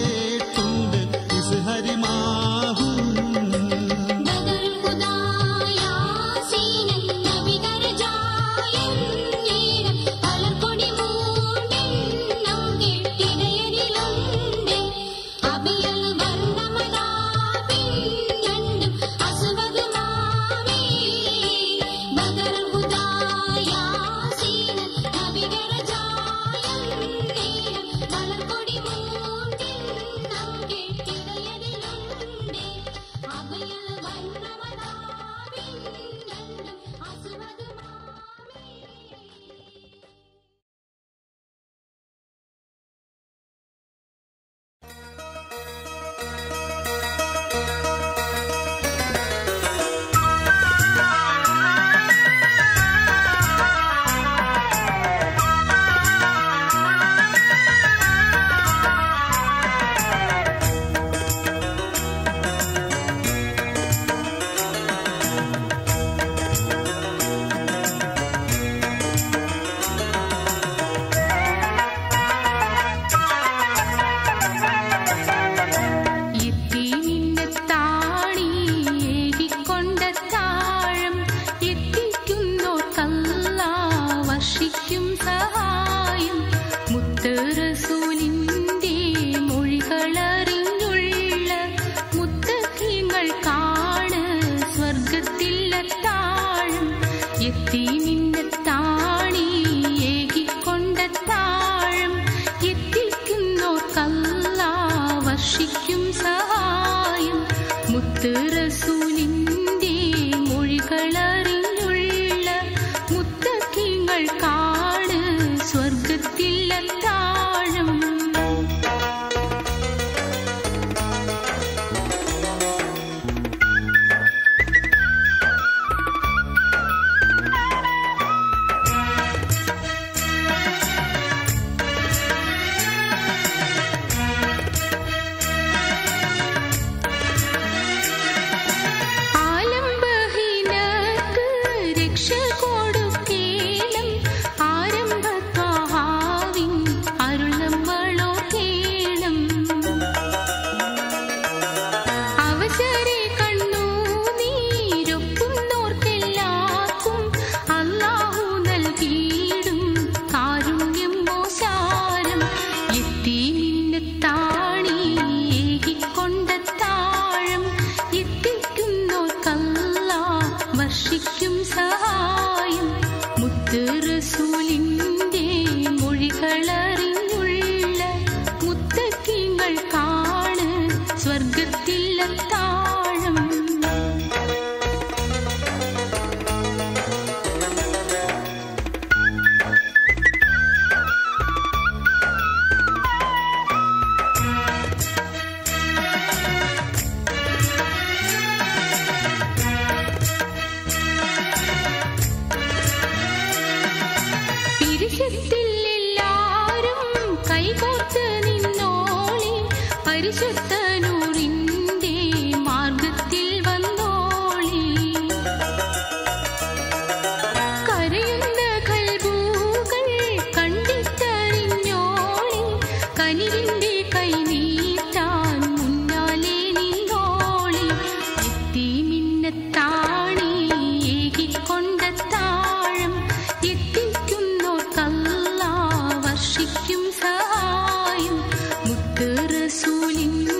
ഇസ്ഹരിമാഹും വർഷിക്കും സഹായം മുത്ത് റസൂലിൻ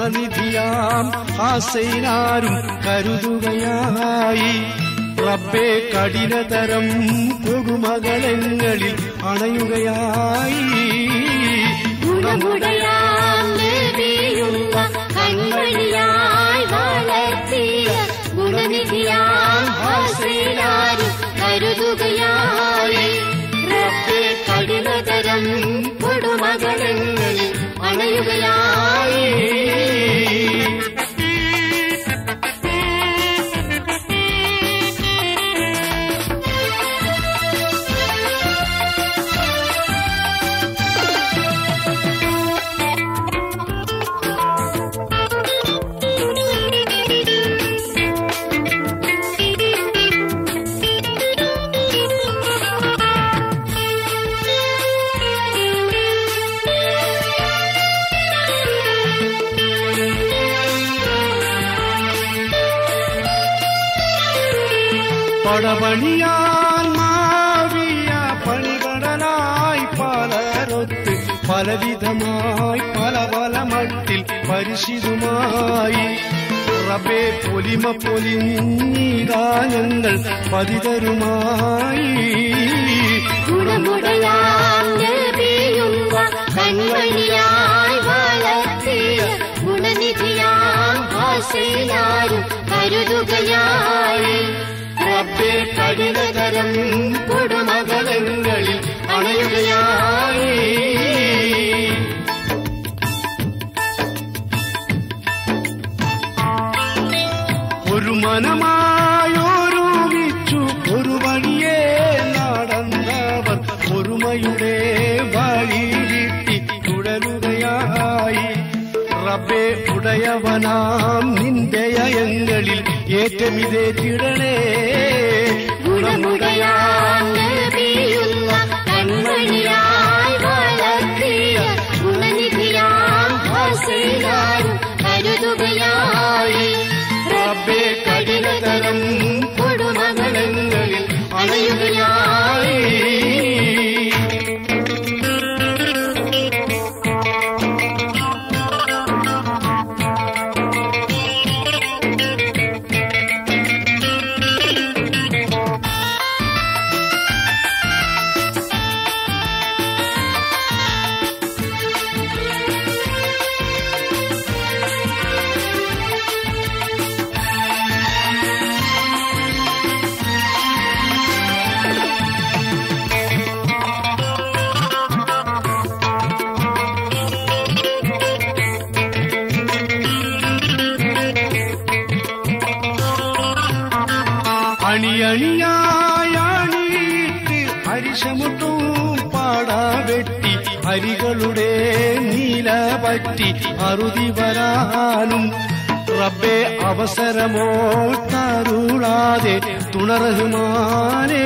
ഗുണനിധിയാം ആസൈനാരും കരുതുകയായി. റബ്ബേ കഠിനതരം കൊടുമകളങ്ങളിൽ അണയുകയായി. ഗുണമുടയാം നബിയുള്ള കൺമണിയായി വളർത്തിയ ഗുണനിധിയാം ആസൈനാരും കരുതുകയായി. റബ്ബേ കഠിനതരം കൊടുമകളങ്ങളിൽ അണയുകയായി. പടപണിയാൻ മാവിയ പണികടനായി പലരൊത്ത് പലവിധമായി പല പല മട്ടിൽ പരിശുദ്ധമായി. റബ്ബേ പൊലിമ പൊലിഞ്ഞീതാനങ്ങൾ പതിതരുമായി. ഗുണമുടയാം നബിയുള്ള കൺമണിയായി വളർത്തിയ ഗുണനിധിയാം ആസൈനാരും കരുതുകയായി. റബ്ബേ കഠിനതരം കൊടുമകളങ്ങളിൽ അണയുകയായി. ഒരു മനമായൊരുമിച്ചു ഒരു വഴിയെ നടന്നവർ ഒരുമയുടെ വഴി വിട്ടി തുടരുകയായി. റബ്ബേ ഉടയവനാം നിന്റെ അയങ്ങളിൽ ഏറ്റമിതേറ്റിടണേ. ഗുണമുടയാം നബിയുള്ള കൺമണിയായി വളർത്തിയ ഗുണനിധിയാം ആസൈനാരും കരുതുകയായി. റബ്ബേ കഠിനതരം കൊടുമകളങ്ങളിൽ അണയുകയായി. അണിയണിയായണിയിട്ട് അരിശമുട്ടും പാടാവെട്ടി അരികളുടെ നീല പറ്റി അറുതി വരാനും. റബ്ബേ അവസരമോ തരുളാതെ തുണറഹുമാനേ.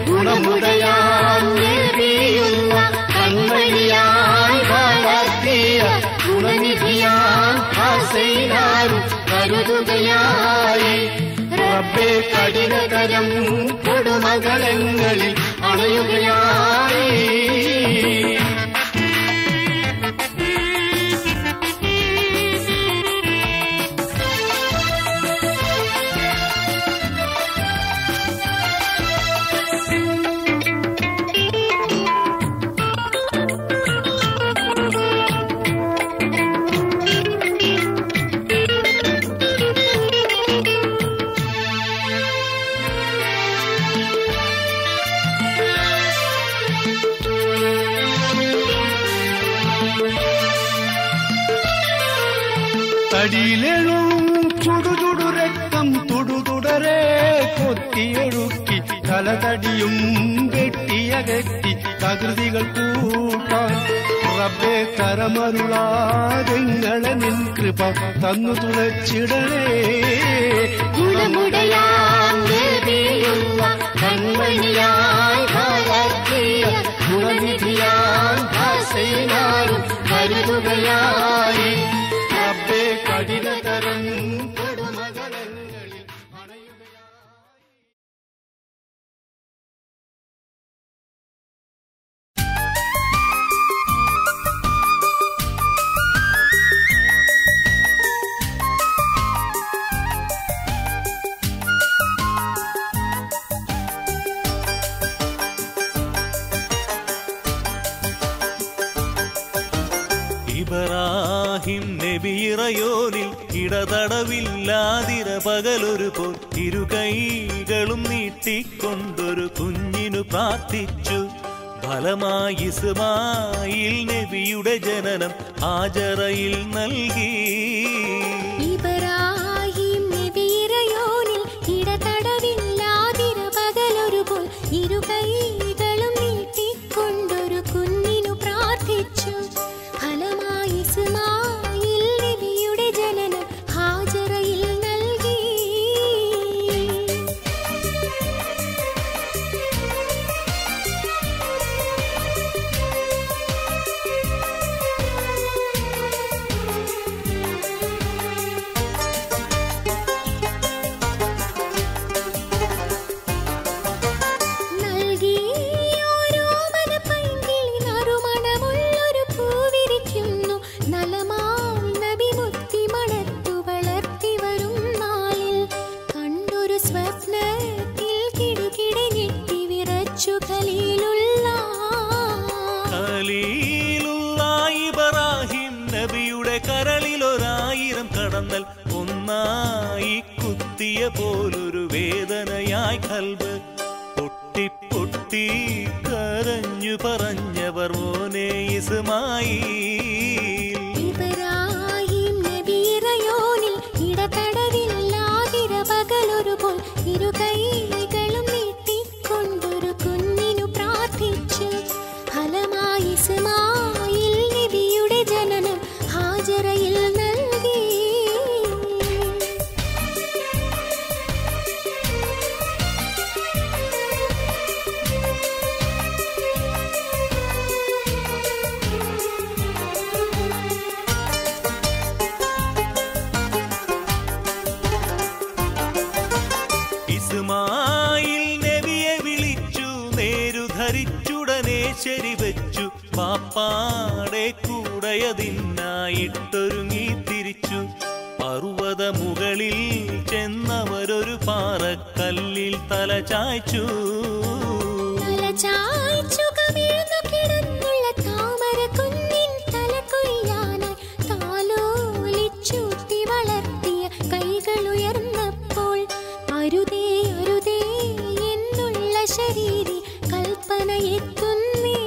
ഗുണമുടയാം നബിയുള്ള കൺമണിയായി വളർത്തിയ ഗുണനിധിയാം ആസൈനാരും കരുതുകയായി. റബ്ബേ കഠിനതരം കൊടുമകളങ്ങളിൽ അണയുകയായി. തടിയിലെഴും ചുടുചുടു രക്തം തുടുതുടരെ കൊത്തിയൊഴുക്കി തലതടിയും വെട്ടിയകറ്റി തകൃതികൾ കൂട്ടാൻ. റബ്ബേ കരമരുളാതെങ്ങളെ നിൻ കൃപ തന്നു തുണച്ചിടണേ. ഗുണമുടയാം നബിയുള്ള കൺമണിയായി വളർത്തിയ ഗുണനിധിയാം ആസൈനാരും കരുതുകയായി. റബ്ബേ കഠിനതരം കൊടുമകളങ്ങളിൽ അണയുകയായി. നബിയറിയോനിൽ ഇടതടവില്ലാതിര പകലൊരു പോൽ ഇരുകൈകളും നീട്ടിക്കൊണ്ടൊരു കുഞ്ഞിനു പ്രാർത്ഥിച്ചു. ഫലമായി ഇസ്മായിൽ നബിയുടെ ജനനം ഹാജറയിൽ നൽകി. ഇബ്രാഹിം നബിയറിയോനിൽ ഇടതടവില്ലാതിര പകലൊരു പോൽ ഇരുകൈകളും നീട്ടിക്കൊണ്ടൊരു കുഞ്ഞിനു പ്രാർത്ഥിച്ചു. ഫലമായി ഇസ്മായിൽ നബിയുടെ ജനനം ഹാജറയിൽ നൽകി. ഇബ്രാഹിം നബിയുടെ കരളിലൊരായിരം കടന്നൽ ഒന്നായി കുത്തിയ പോലൊരു വേദനയായി കൽബ് പൊട്ടി പൊട്ടി കരഞ്ഞു പറഞ്ഞവർ മോനെ ഇസ്മായിൽ. ഇബ്രാഹിം നബിയറിയോനിൽ ഇടതടവില്ലാതിര പകലൊരു പോൽ ഇരുകൈകളും നീട്ടിക്കൊണ്ടൊരു കുഞ്ഞിനു പ്രാർത്ഥിച്ചു. ഫലമായി ഇസ്മായിൽ നബിയുടെ ജനനം ഹാജറയിൽ നൽകി. ഇസ്മായിൽ നബിയെ വിളിച്ചു നേരു ധരിച്ചുടനെ ശരിവെച്ചു. പാപ്പാടെ കൂടയതിനായിട്ടൊരുങ്ങി തിരിച്ചു. പർവ്വത മുകളിൽ ചെന്നവരൊരു പാറക്കല്ലിൽ തല ചായ്ച്ചു. കമിഴ്ന്നു കിടന്നുള്ള താമര കുഞ്ഞിൻ തല കൊയ്യാനായി താലോലിച്ചൂട്ടി വളർത്തിയ കൈകളുയർന്നപ്പോൾ അരുതേ അരുതേ എന്നുള്ള ശരീരി കൽപ്പനയെത്തുന്നേ.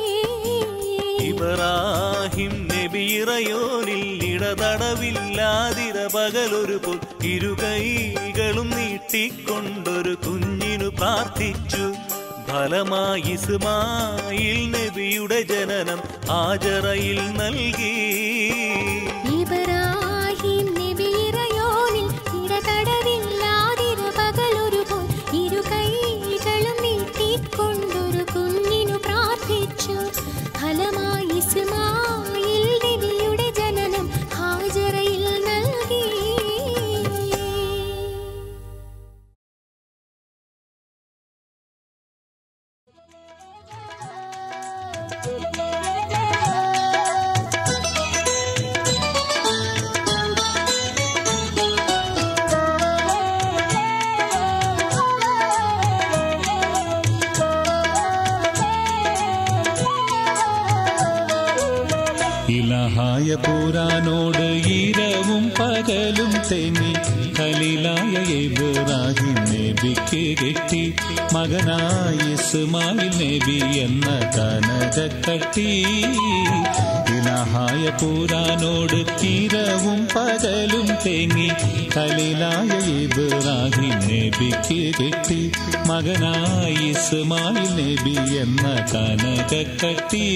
ഇബ്രാഹിം നബിയറിയോനിൽ ഇടതടവില്ലാതിര പകലൊരു പോൽ ഇരുകൈകളും നീട്ടിക്കൊണ്ടൊരു കുഞ്ഞിനു പ്രാർത്ഥിച്ചു. ഫലമായി ഇസ്മായിൽ നബിയുടെ ജനനം ഹാജറയിൽ നൽകി. ഇബ്രാഹിം നബിയറിയോനിൽ ഇടതടവില്ലാതിര പകലൊരു പോൽ ഇരുകൈകളും നീട്ടിക്കൊണ്ടൊരു കുഞ്ഞിനു പ്രാർത്ഥിച്ചു. ഫലമായി ഇസ്മായിൽ നബിയുടെ ജനനം ഹാജറയിൽ നൽകി. ഇലഹായ പുരാനോട് ഇരവും പകലും തെന്നി ഖലീലായ ഇബ്രാഹിം നബിക്ക് കെട്ടി മകനായ ഇസ്മായിൽ നബി എന്ന കനകക്കട്ടി. ഇലഹായ പുരാനോട് ഇരവും പകലും തെങ്ങി ഖലീലായ ഇബ്രാഹിം നബിക്ക് കെട്ടി മകനായ ഇസ്മായിൽ നബി എന്ന കനകക്കട്ടി.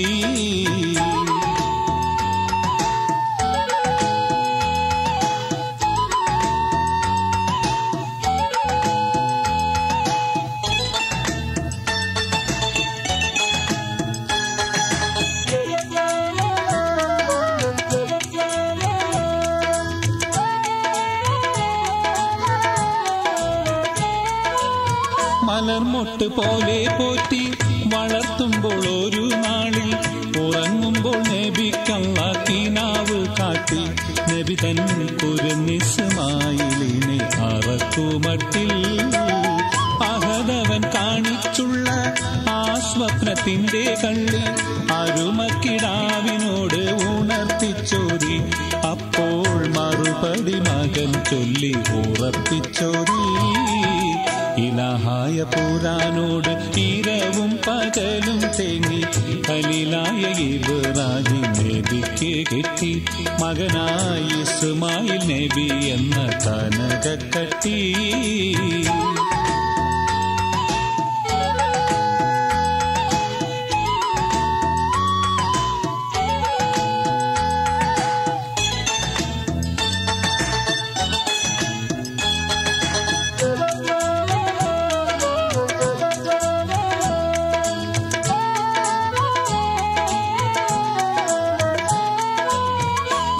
മലർമൊട്ട് പോലെ പോറ്റി വളർത്തുമ്പോൾ ഒരു നാളിൽ ഉറങ്ങുമ്പോൾ നബിക്കല്ലാഹ് കിനാവ് കാട്ടി നബി തൻ കുരുന്നിസ്മായിലിനെ അറക്കുമട്ടിൽ അഹദവൻ കാണിച്ചുള്ള ആ സ്വപ്നത്തിന്റെ കള്ളി അരുമക്കിടാവിനോട് ഉണർത്തിച്ചോരി അപ്പോൾ മറു മറുപടി മകൻ ചൊല്ലി ഉറപ്പിച്ചോരീ. ഇലാഹായ പുരാനോട് ഇരവും പകലും തേങ്ങി ഖലീലായ ഇബ്രാഹിം നബിക്ക് കിട്ടി മകനായി ഇസ്മായിൽ നബി എന്ന കനകക്കട്ടി.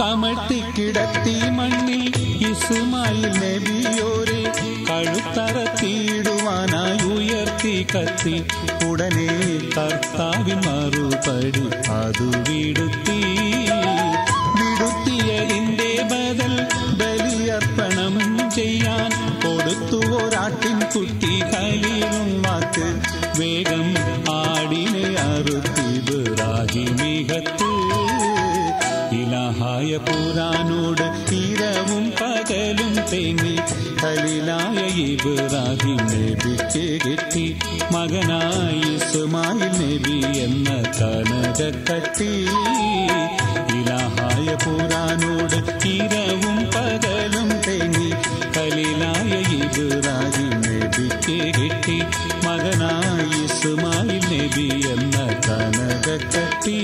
കമഴ്ത്തിക്കിടത്തി മണ്ണിൽ ഇസ്മായിൽ നബിയോരെ കഴുത്തറത്തിയിടുവാനായി ഉയർത്തി കത്തി. ഉടനെ കർത്താവിൻ മറുപടി അതു വിടുത്തിയതിന്റെ ബദൽ ബലിയർപ്പണം ചെയ്യാൻ കൊടുത്തു ഒരാട്ടിൻ കുട്ടി. ഖലീലും വാക്ക് വേഗം ആടിനെ അറുത്തി ഇബ്രാഹിമികത്ത്. ഇലാഹായ പുരാനോട് ഇരവും പകലും തേങ്ങി ഖലീലായ ഇബ്രാഹിം നബിക്ക് കിട്ടി മകനായി ഇസ്മായിൽ നബി എന്ന കനകക്കട്ടി. ഇലാഹായ പുരാനോട് ഇരവും പകലും തേങ്ങി ഖലീലായ ഇബ്രാഹിം നബിക്ക് കിട്ടി മകനായി ഇസ്മായിൽ നബി എന്ന കനകക്കട്ടി.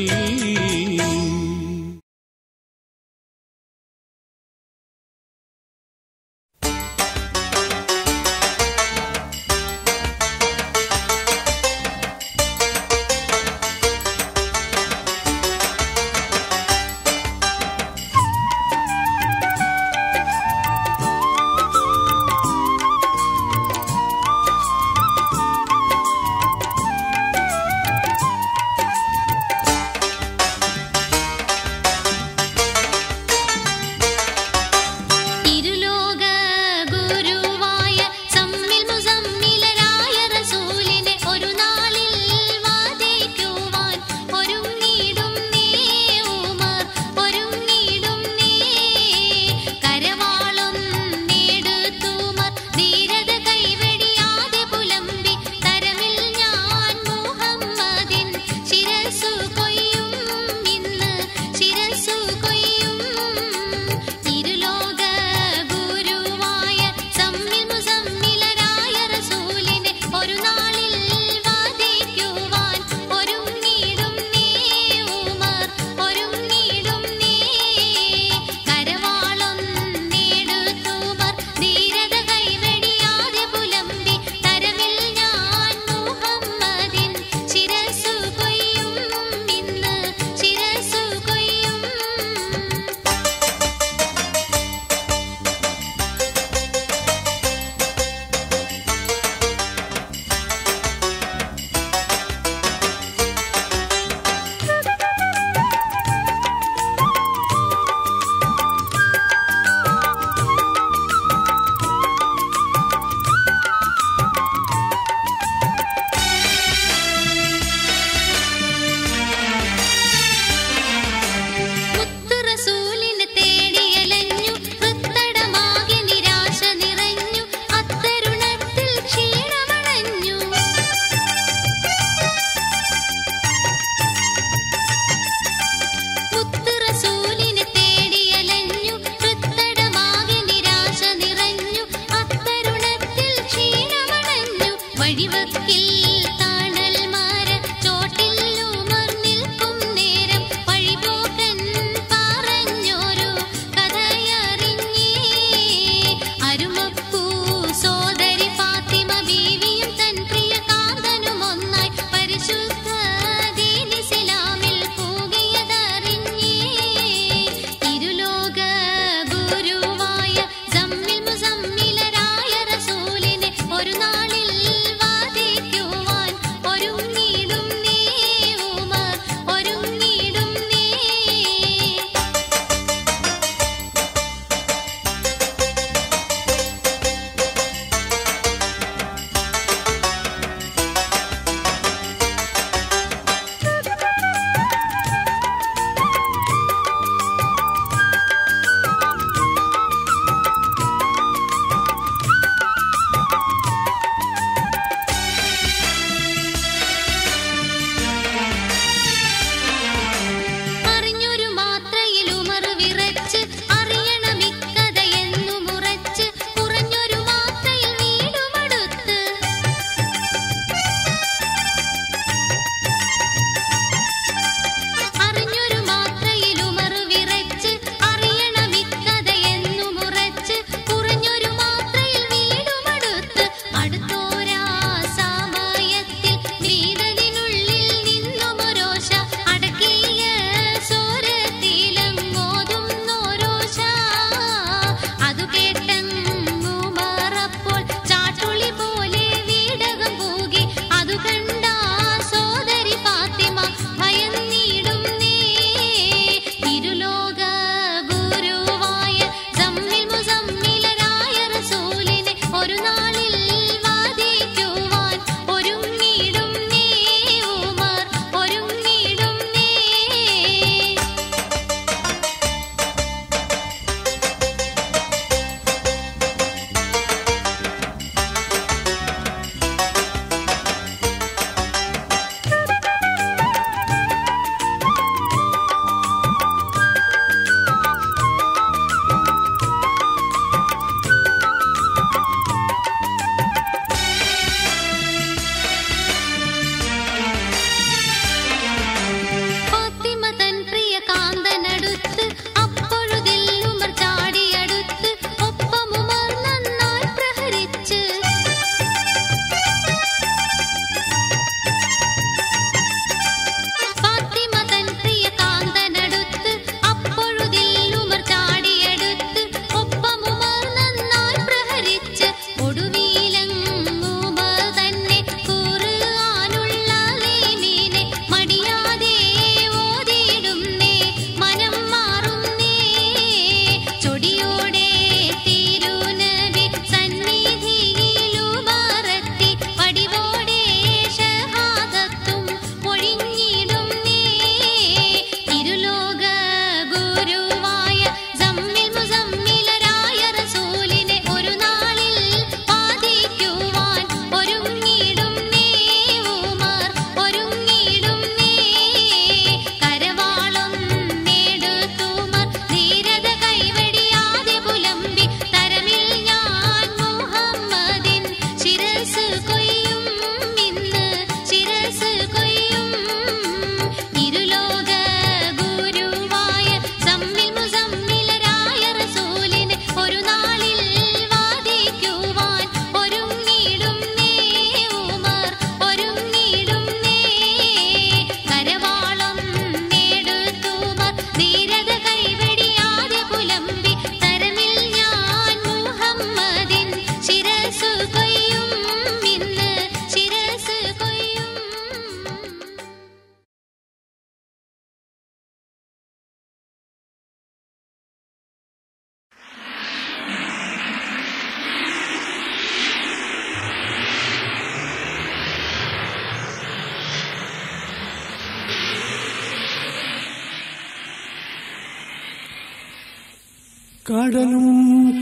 കടലും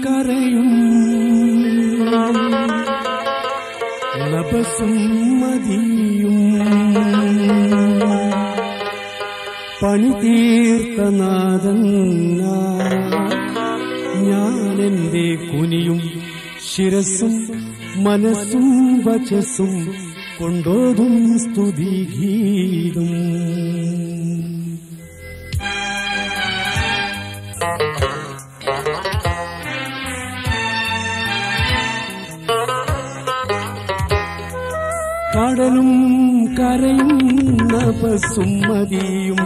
കരയും നഭസും മതിയും പണി തീർത്ത നാഥൻ ഞാനെന്റെ കുനിയും ശിരസും മനസ്സും വചസ്സും കൊണ്ടോതും സ്തുതിഗീതം. കടലും കരയും നഭസും മതിയും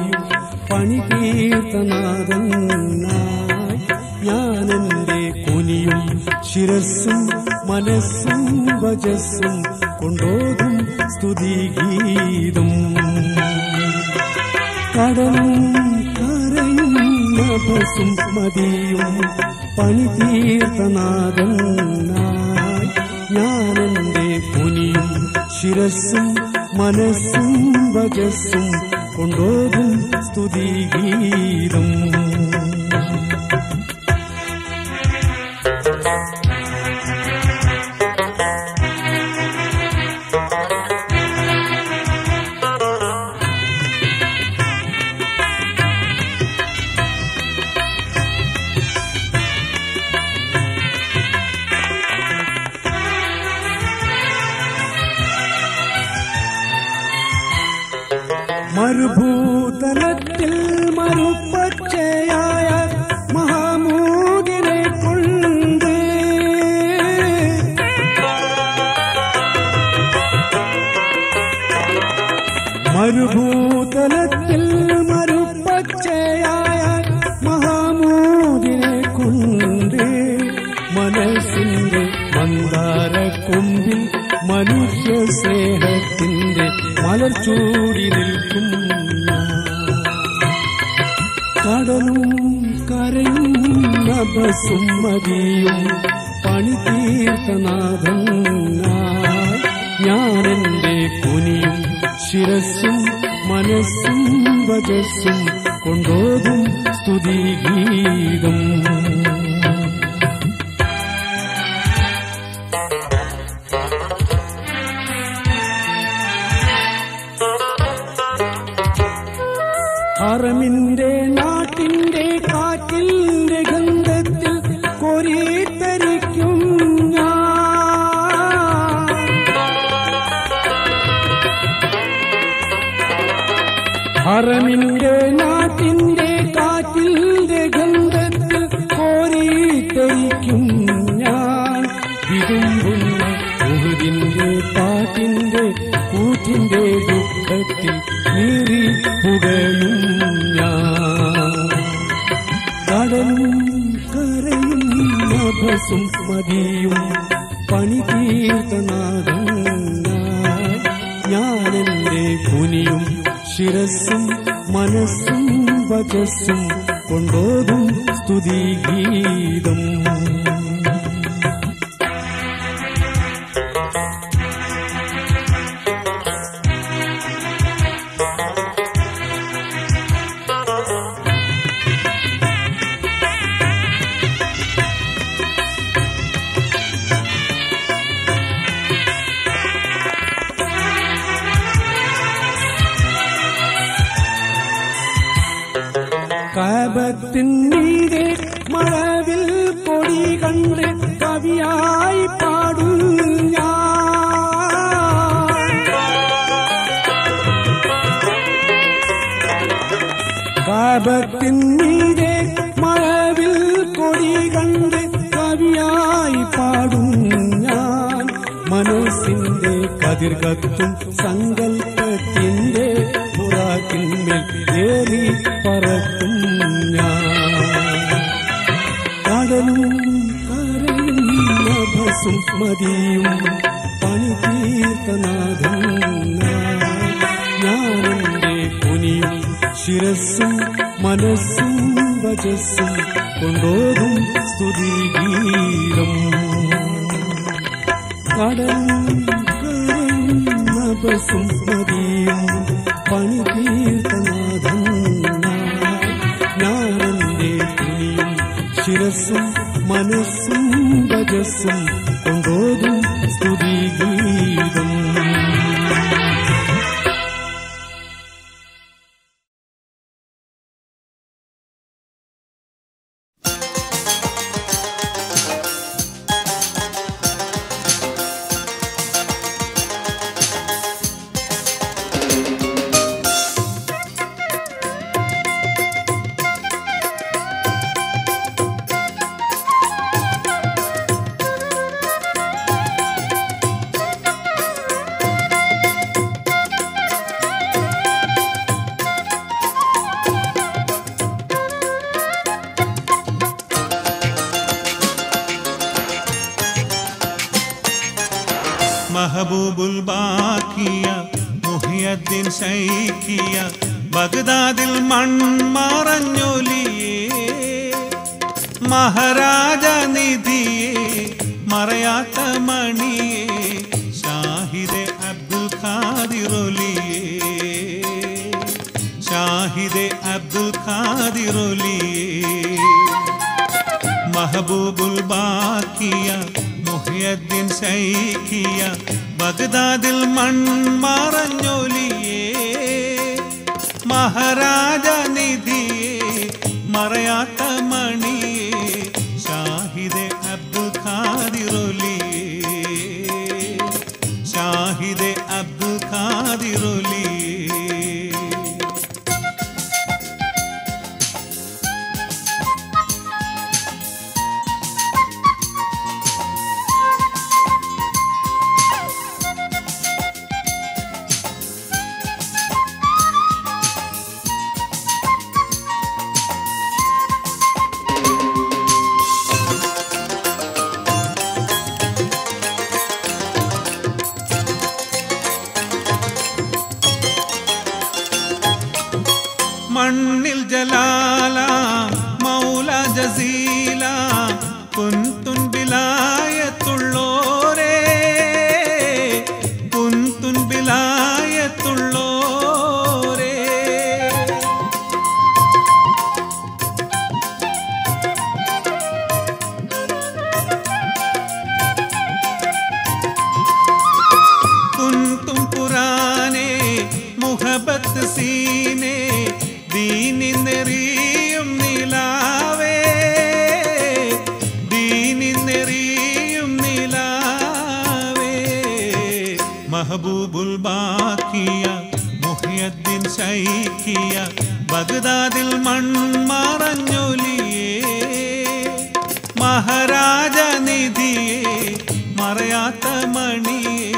പണി തീർത്ത നാഥനായി ഞാനെന്റെ കുനിയും ശിരസ്സും മനസ്സും വചസ്സും കൊണ്ടോതും സ്തുതിഗീതം. കടലും കരയും നഭസും മതിയും പണി തീർത്ത നാഥനായി ഞാനെന്റെ കുനിയും ശിരസ്സും മനസ്സും വചസ്സും കൊണ്ടോതും സ്തുതിഗീതം. മരുഭൂതലത്തിൽ മരുപ്പച്ചയായ മഹാമൂദിനെ കൊണ്ട് മരുഭൂതലത്തിൽ മരുപ്പച്ചയായ മഹാമൂദിനെ കൊണ്ട് മനസ്സിന്റെ മന്ദാരക്കൊമ്പിൽ മനുഷ്യ സ്നേഹത്തിന്റെ മലർച്ചൂടി നിൽക്കും. കടലും കരയും നഭസും മതിയും പണി തീർത്ത നാഥനായി ഞാനെന്റെ കുനിയും ശിരസ്സും മനസ്സും വചസ്സും കൊണ്ടോതും സ്തുതിഗീതം. ഹറമിന്റെ നാട്ടിന്റെ കാറ്റിന്റെ ഗന്ധത്തിൽ കോരിത്തരിക്കും ഹറമിന്റെ നാട്ടിന്റെ കാറ്റിന്റെ ഗന്ധത്തിൽ കോരിത്തരിക്കും ഞാൻ. വിതുമ്പുന്ന ഉഹുദിന്റെ പാട്ടിന്റെ കൂറ്റിന്റെ ദുഃഖത്തിൽ നീറി പുകയും ഞാൻ. കടലും കരയും നഭസും മതിയും പണി തീർത്ത നാഥനായി ഞാനെന്റെ കുനിയും ശിരസ്സും മനസ്സും വചസ്സും കൊണ്ടോതും സ്തുതിഗീതം. കഅബത്തിൻ മീതെ മഴവിൽ പൊടി കണ്ട് കവിയായി പാടും ഞാൻ. കഅബത്തിൻ മീതെ മഴവിൽ പൊടി കണ്ട് കവിയായി പാടും ഞാൻ. മനസ്സിന്റെ കതിർ കത്തും സങ്കൽപ്പത്തിന്റെ പുറാക്കിന്മേൽ ഏറി പറക്കും ഞാൻ. കടലും കരയും നഭസും മതിയും പണി തീർത്ത നാഥനായി ഞാനെന്റെ കുനിയും ശിരസ്സും മനസ്സും വചസ്സും കൊണ്ടോതും സ്തുതിഗീതം. കടലും കരയും നഭസും മതിയും പണി തീർത്ത നാഥനായി ഞാനെന്റെ കുനിയും ശിരസ്സും മനസ്സും വജസ്സും കൊണ്ടോതും സ്തുതിഗീതം. महबूबुल बाकिയ മുഹിയദ്ദീൻ ശൈഖിയ ബഗ്ദാദിൽ മൺമറഞ്ഞൊലിയേ മഹാരാജ നിധിയേ മറയാത്ത മണിയേ ഷാഹിദെ അബ്ദുൽ ഖാദിറൊലിയേ ഷാഹിദെ അബ്ദുൽ ഖാദിറൊലിയേ महबूबुल बाकिയ മുഹിയദ്ദീൻ ശൈഖിയ ബഗ്ദാദിൽ മൺമറഞ്ഞൊലിയേ മഹാരാജ നിധിയേ മറയാത്ത മണിയേ ഷാഹിദെ അബ്ദുൽ ഖാദിറൊലിയേ ഷാഹിദെ അബ്ദുൽ ഖാദിറൊലിയേ മണ്ണിൽ ജലാല മൗല ജസീല കുന്തുൻ ബിലായത്തുള്ളോരേ കുന്തുൻ ബിലായത്തുള്ളോരേ കുന്തും പുരാനേ മുഹബത്ത് സീനേ ദീനിന്നെറിയും നിലാവേ ദീനിന്നെറിയും നിലാവേ महबूबुल ബാക്കിയ മുഹിയദ്ദീൻ ശൈഖിയ ബഗ്ദാദിൽ മൺമറഞ്ഞൊലിയേ മഹാരാജ നിധിയേ മറയാത്ത മണിയേ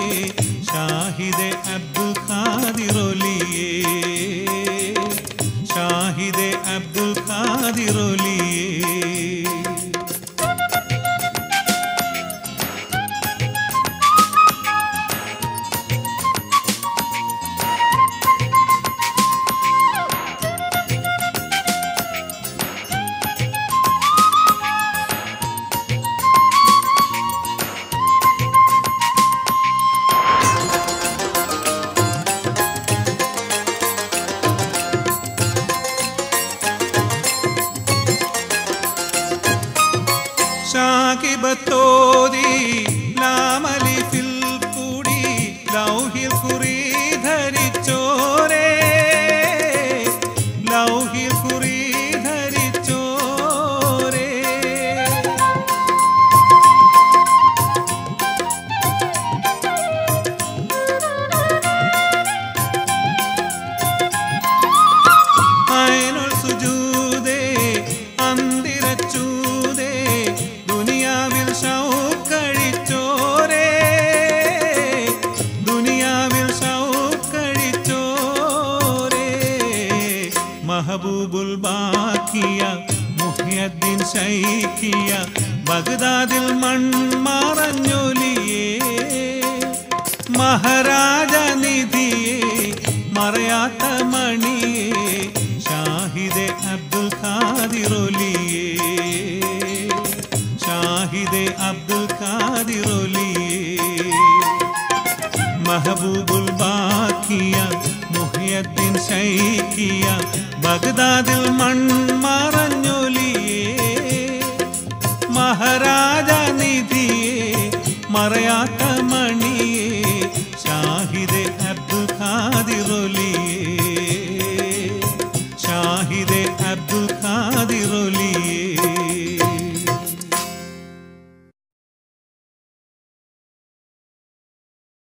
ഷാഹിദെ അബ്ദുൽ ഖാദിറൊലിയേ ഷാഹിദെ അബ്ദുൽ ഖാദിറൊലിയേ ഷാകിബത്തോതി ലാമലിഫിൽ കൂടി ലൗഹിൽ കുറി ധരിച്ചോരേ ലൗഹിൽ കുറി ധരിച്ചോരേ ഐനുൽ സുജൂദേ അന്തിരച്ചൂദേ ദുനിയാവിൽ ഷൗക്കഴിച്ചോരേ ദുനിയാവിൽ ഷൗക്കഴിച്ചോരേ महबूबुल ബാക്കിയ മുഹിയദ്ദീൻ ശൈഖിയ ബഗ്ദാദിൽ മൺമറഞ്ഞൊലിയേ മഹാരാജ നിധിയേ മറയാത്ത മണിയേ ഷാഹിദെ അബ്ദുൽ ഖാദിറൊലിയേ ഷാഹിദെ അബ്ദുൽ ഖാദിറൊലിയേ महबूबुल ബാക്കിയ മുഹിയദ്ദീൻ ശൈഖിയ ബഗ്ദാദിൽ മൺമറഞ്ഞൊലിയേ മറയാത്ത മണിയേ ഷാഹിദെ അബ്ദുൽ ഖാദിർ ഒലിയേ